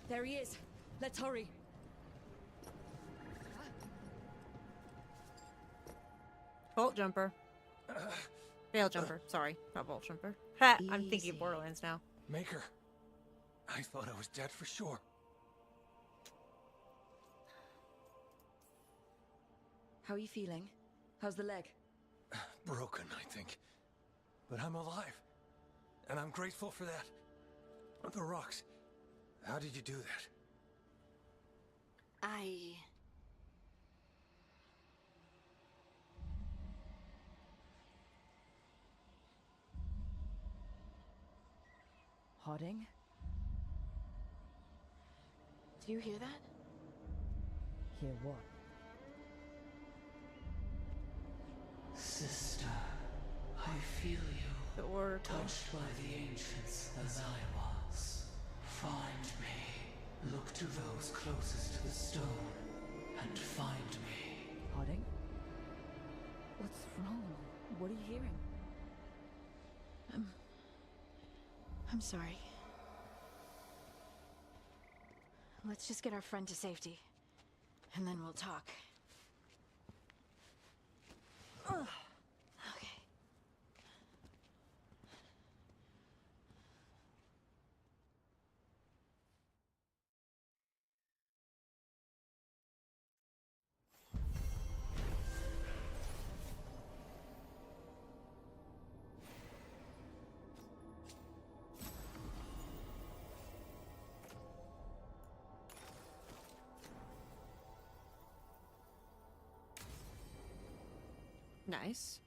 There he is. Let's hurry. Bolt jumper. Veil jumper. Sorry, not bolt jumper. Ha! I'm thinking of Borderlands now. Maker. I thought I was dead for sure. How are you feeling? How's the leg? Broken, I think. But I'm alive. And I'm grateful for that. The rocks. How did you do that? Harding? Do you hear that? Hear what? Sister, I feel you. The oracle. Touched by the ancients as I was. Find me. Look to those closest to the stone and find me. Harding? What's wrong? What are you hearing? I'm sorry. Let's just get our friend to safety, and then we'll talk. Okay. Nice.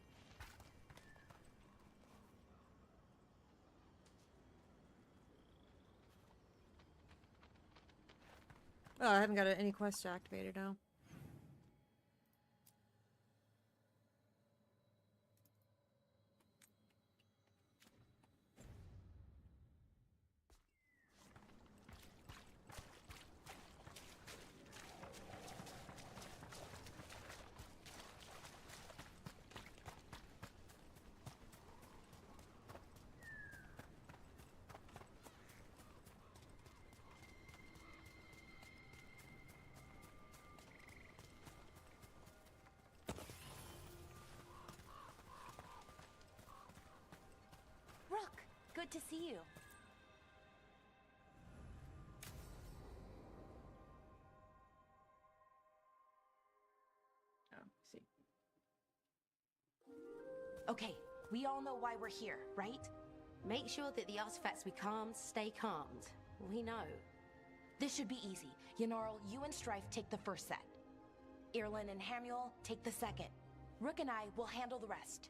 Oh, I haven't got any quests activated now. Rook, good to see you. Oh, see. Okay, we all know why we're here, right? Make sure that the artifacts we calmed stay calmed. We know. This should be easy. Yanarl, you and Strife take the first set. Irlin and Hamuel take the second. Rook and I will handle the rest.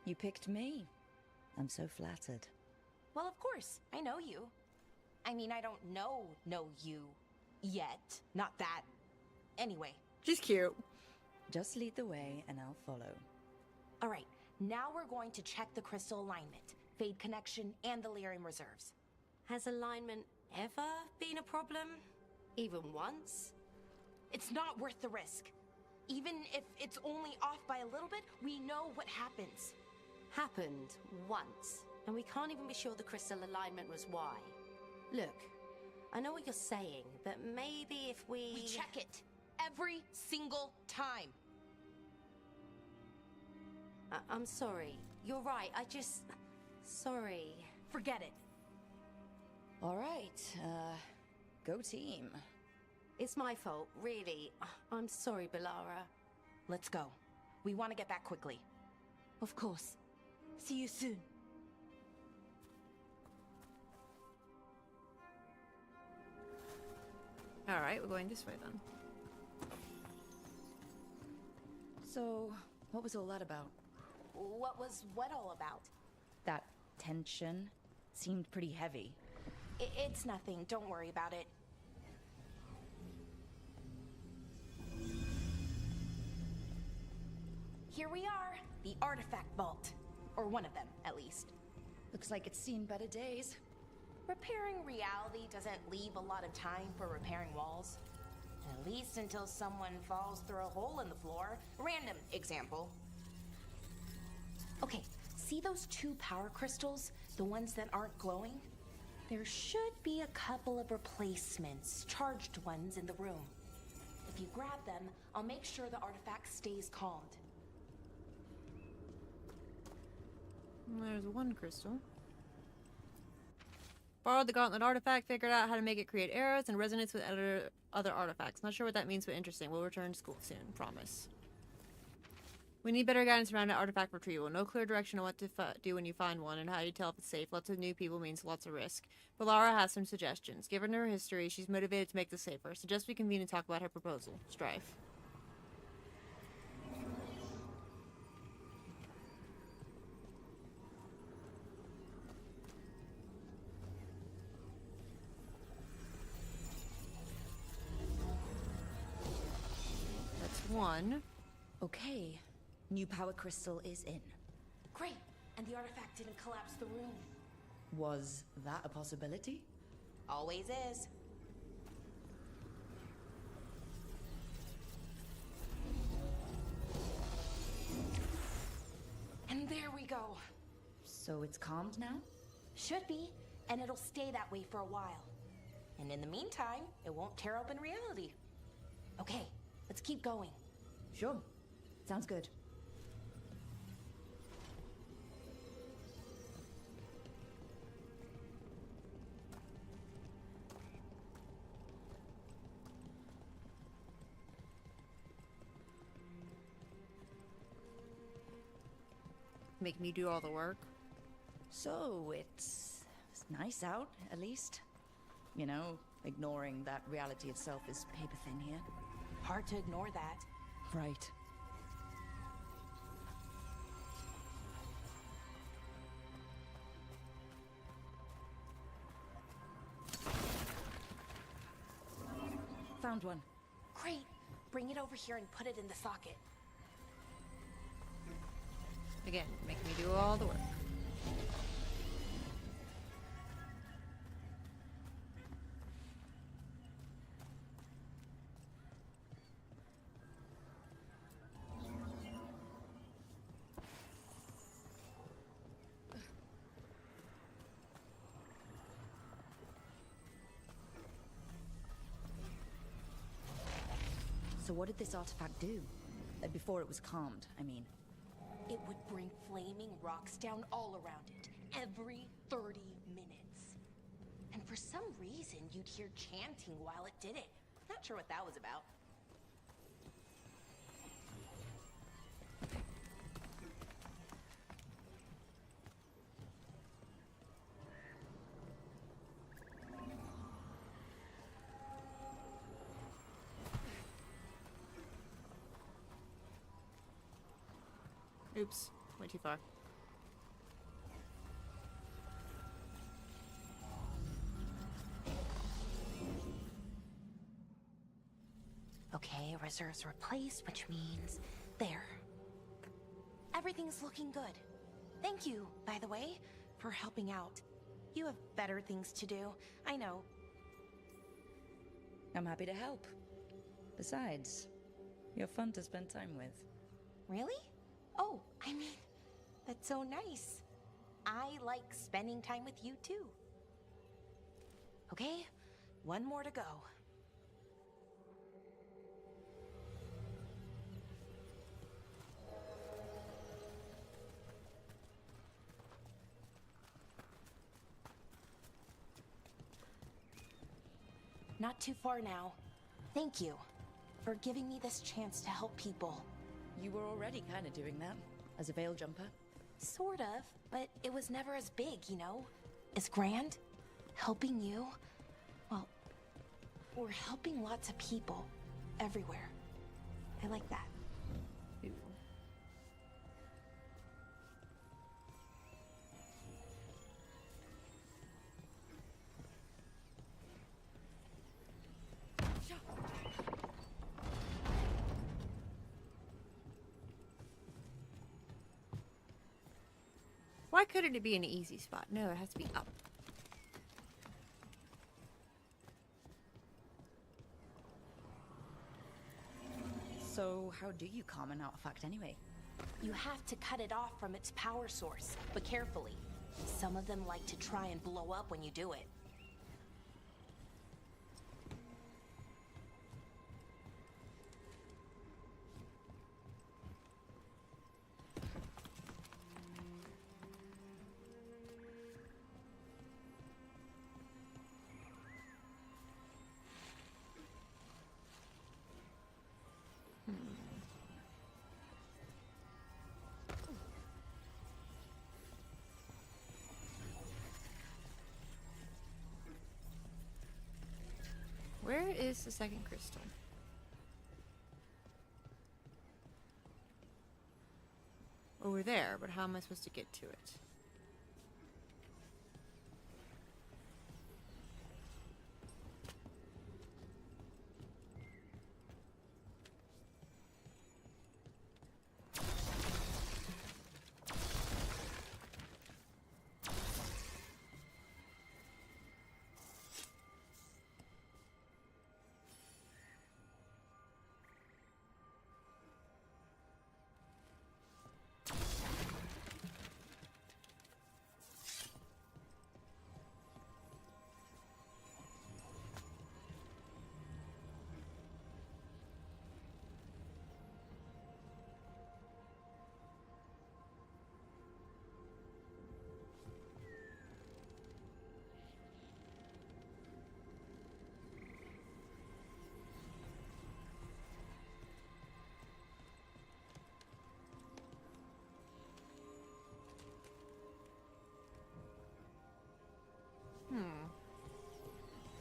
You picked me. I'm so flattered. Well, of course, I know you. I mean, I don't know you yet. Not that. Anyway. She's cute. Just lead the way and I'll follow. All right, now we're going to check the crystal alignment, Fade connection, and the Lyrium reserves. Has alignment ever been a problem? Even once? It's not worth the risk. Even if it's only off by a little bit, we know what happens. Happened once, and we can't even be sure the crystal alignment was why. Look, I know what you're saying, but maybe if we... We check it every single time. I'm sorry. You're right. Sorry. Forget it. All right, go team. It's my fault, really. I'm sorry, Balara. Let's go. We want to get back quickly. Of course. See you soon. Alright, we're going this way then. So, what was all that about? What was what all about? That tension seemed pretty heavy. It's nothing. Don't worry about it. Here we are. The artifact vault. Or one of them, at least. Looks like it's seen better days. Repairing reality doesn't leave a lot of time for repairing walls. At least until someone falls through a hole in the floor. Random example. Okay, see those 2 power crystals? The ones that aren't glowing? There should be a couple of replacements, charged ones in the room. If you grab them, I'll make sure the artifact stays calmed. There's one crystal. Borrowed the gauntlet artifact, figured out how to make it create arrows and resonance with other artifacts. Not sure what that means, but interesting. We'll return to school soon, promise. We need better guidance around artifact retrieval. No clear direction on what to do when you find one, and how you tell if it's safe. Lots of new people means lots of risk. But Lara has some suggestions. Given her history, she's motivated to make this safer. Suggest we convene and talk about her proposal. Strife. That's one. Okay. New power crystal is in. Great! And the artifact didn't collapse the room. Was that a possibility? Always is. And there we go. So it's calmed now? Should be, and it'll stay that way for a while. And in the meantime, it won't tear open reality. Okay, let's keep going. Sure. Sounds good. Make me do all the work. So, it's nice out, at least. You know, ignoring that reality itself is paper thin here. Hard to ignore that. Right. Found one. Great. Bring it over here and put it in the socket. Again, make me do all the work. So what did this artifact do? Before it was calmed, I mean. It would bring flaming rocks down all around it, every 30 minutes. And for some reason, you'd hear chanting while it did it. Not sure what that was about. Oops, went too far. Okay, reserves replaced, which means there. Everything's looking good. Thank you, by the way, for helping out. You have better things to do, I know. I'm happy to help. Besides, you're fun to spend time with. Really? Oh, I mean, that's so nice. I like spending time with you too. Okay, one more to go. not too far now. Thank you for giving me this chance to help people. You were already kind of doing that as a veil jumper. Sort of, but it was never as big, you know? As grand. Helping you, well, we're helping lots of people everywhere. I like that. Ooh. Why couldn't it be an easy spot? No, it has to be up. So how do you calm an artifact anyway? You have to cut it off from its power source, but carefully. Some of them like to try and blow up when you do it. Where is the second crystal? Over there, but how am I supposed to get to it?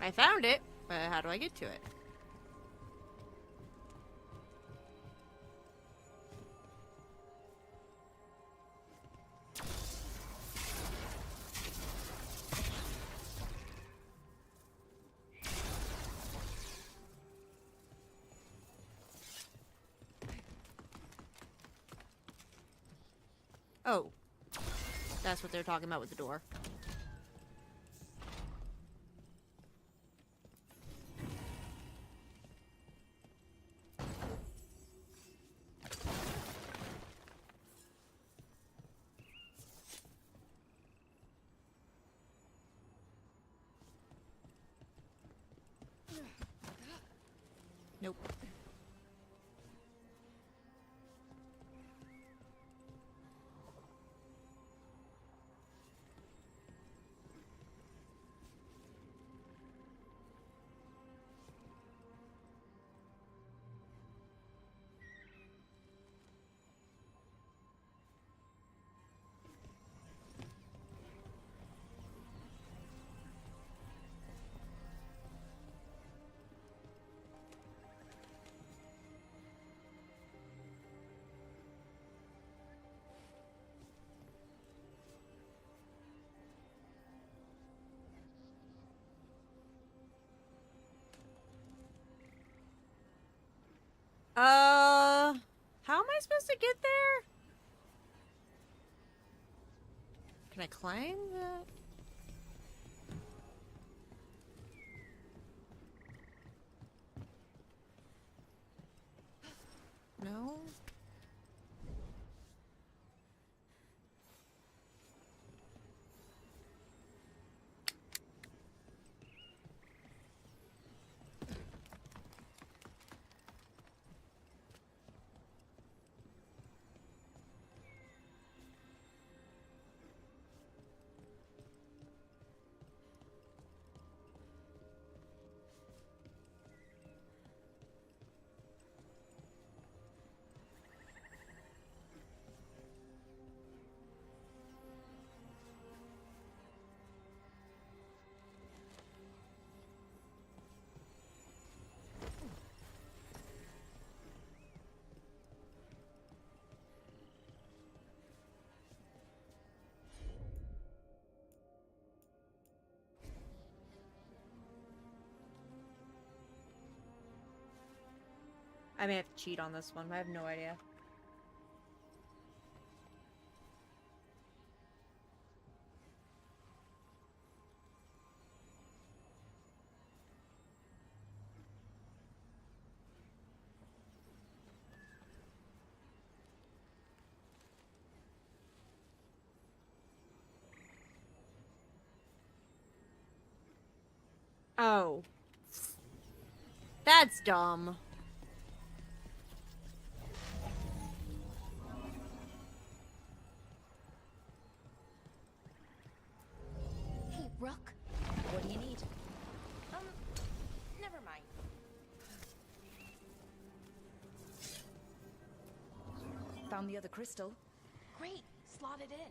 I found it, but how do I get to it? Oh. That's what they're talking about with the door. Nope. How am I supposed to get there? Can I climb that? No? I may have to cheat on this one. I have no idea. Oh. That's dumb. Hey, Rook. What do you need? Never mind. Found the other crystal. Great. Slot it in.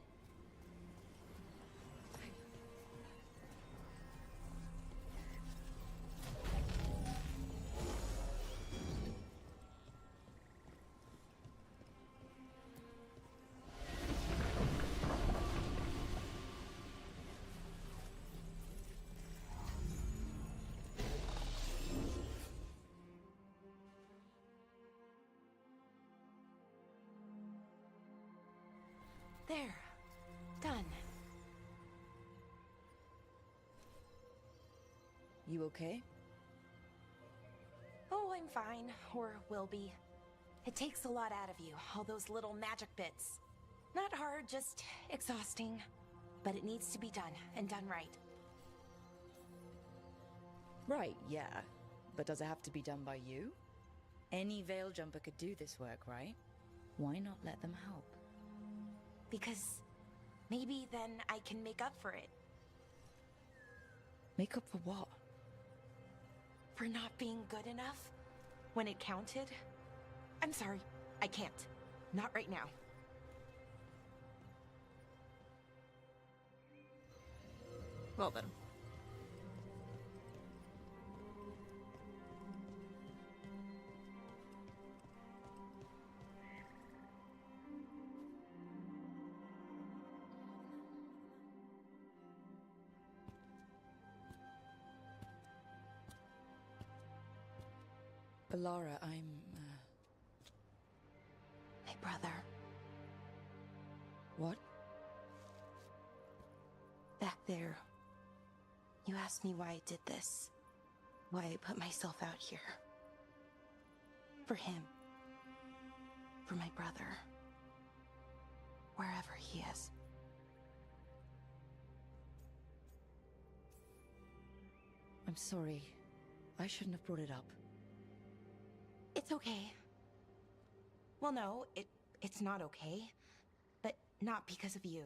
There. Done. You okay? Oh, I'm fine. Or will be. It takes a lot out of you, all those little magic bits. Not hard, just exhausting. But it needs to be done, and done right. Right, yeah. But does it have to be done by you? Any veil jumper could do this work, right? Why not let them help? Because maybe then I can make up for it. Make up for what? For not being good enough when it counted. I'm sorry, I can't. Not right now. Well then. Alara, I'm, My brother. What? Back there. You asked me why I did this. Why I put myself out here. For him. For my brother. Wherever he is. I'm sorry. I shouldn't have brought it up. It's okay. Well, no, it's not okay. But not because of you.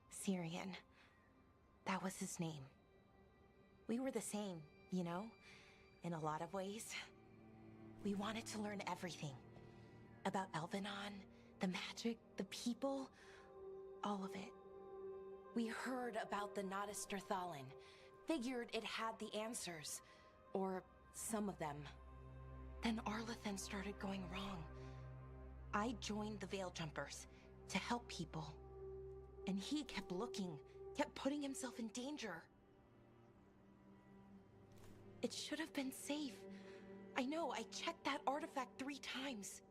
Syrian. That was his name. We were the same, you know? In a lot of ways. We wanted to learn everything. About Elvenon, the magic, the people, all of it. We heard about the Notister Thalin, figured it had the answers, or some of them. Then Arlathan started going wrong. I joined the Veil Jumpers to help people. And he kept looking, kept putting himself in danger. It should have been safe. I know, I checked that artifact 3 times.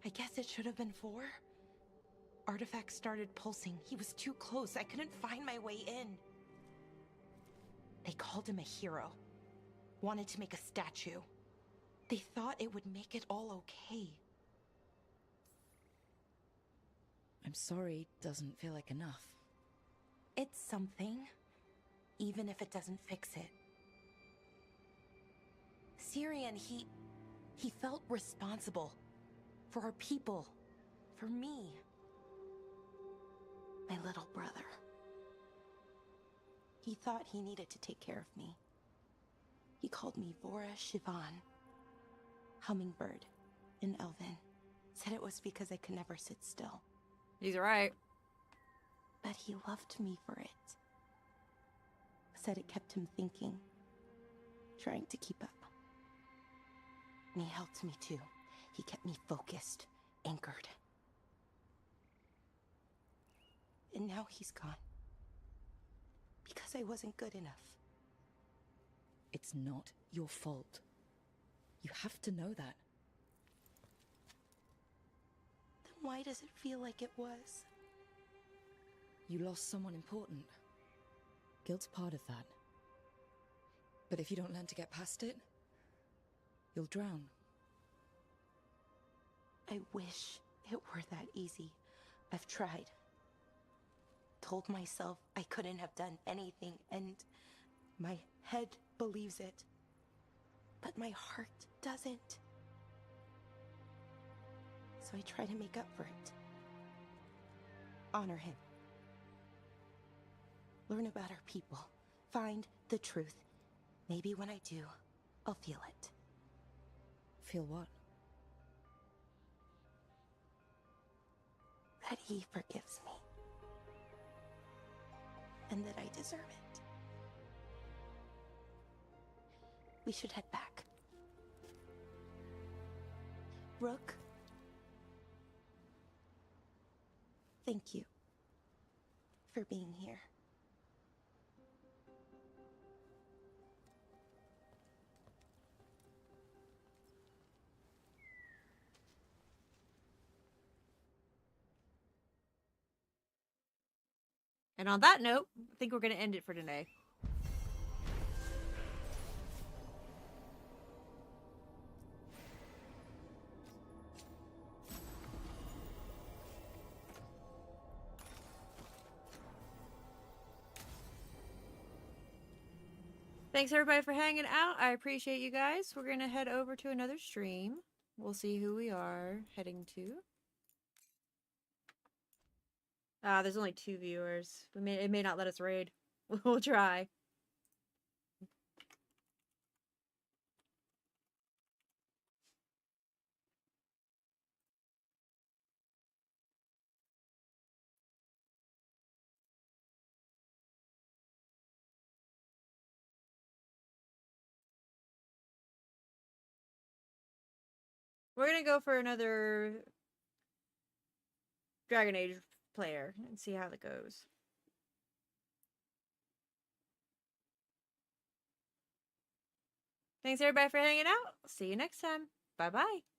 I guess it should have been 4. Artifact started pulsing. He was too close. I couldn't find my way in. They called him a hero. Wanted to make a statue. They thought it would make it all okay. I'm sorry, doesn't feel like enough. It's something, even if it doesn't fix it. Syrian, he felt responsible. For our people. For me. My little brother. He thought he needed to take care of me. He called me Vora Shivan. Hummingbird in Elven. Said it was because I could never sit still. He's right. But he loved me for it. Said it kept him thinking. Trying to keep up. And he helped me too. He kept me focused, anchored. And now he's gone. Because I wasn't good enough. It's not your fault. have to know that. Then why does it feel like it was? You lost someone important. Guilt's part of that. But if you don't learn to get past it, you'll drown. I wish it were that easy. I've tried. Told myself I couldn't have done anything, and my head believes it. But my heart doesn't. So I try to make up for it. Honor him. Learn about our people. Find the truth. Maybe when I do, I'll feel it. Feel what? That he forgives me. And that I deserve it. We should head back. Rook. Thank you for being here. And on that note, I think we're going to end it for today. Thanks everybody for hanging out. I appreciate you guys. We're going to head over to another stream. We'll see who we are heading to. There's only 2 viewers. It may not let us raid. We'll try. We're gonna go for another Dragon Age player and see how that goes. Thanks everybody for hanging out. See you next time. Bye bye.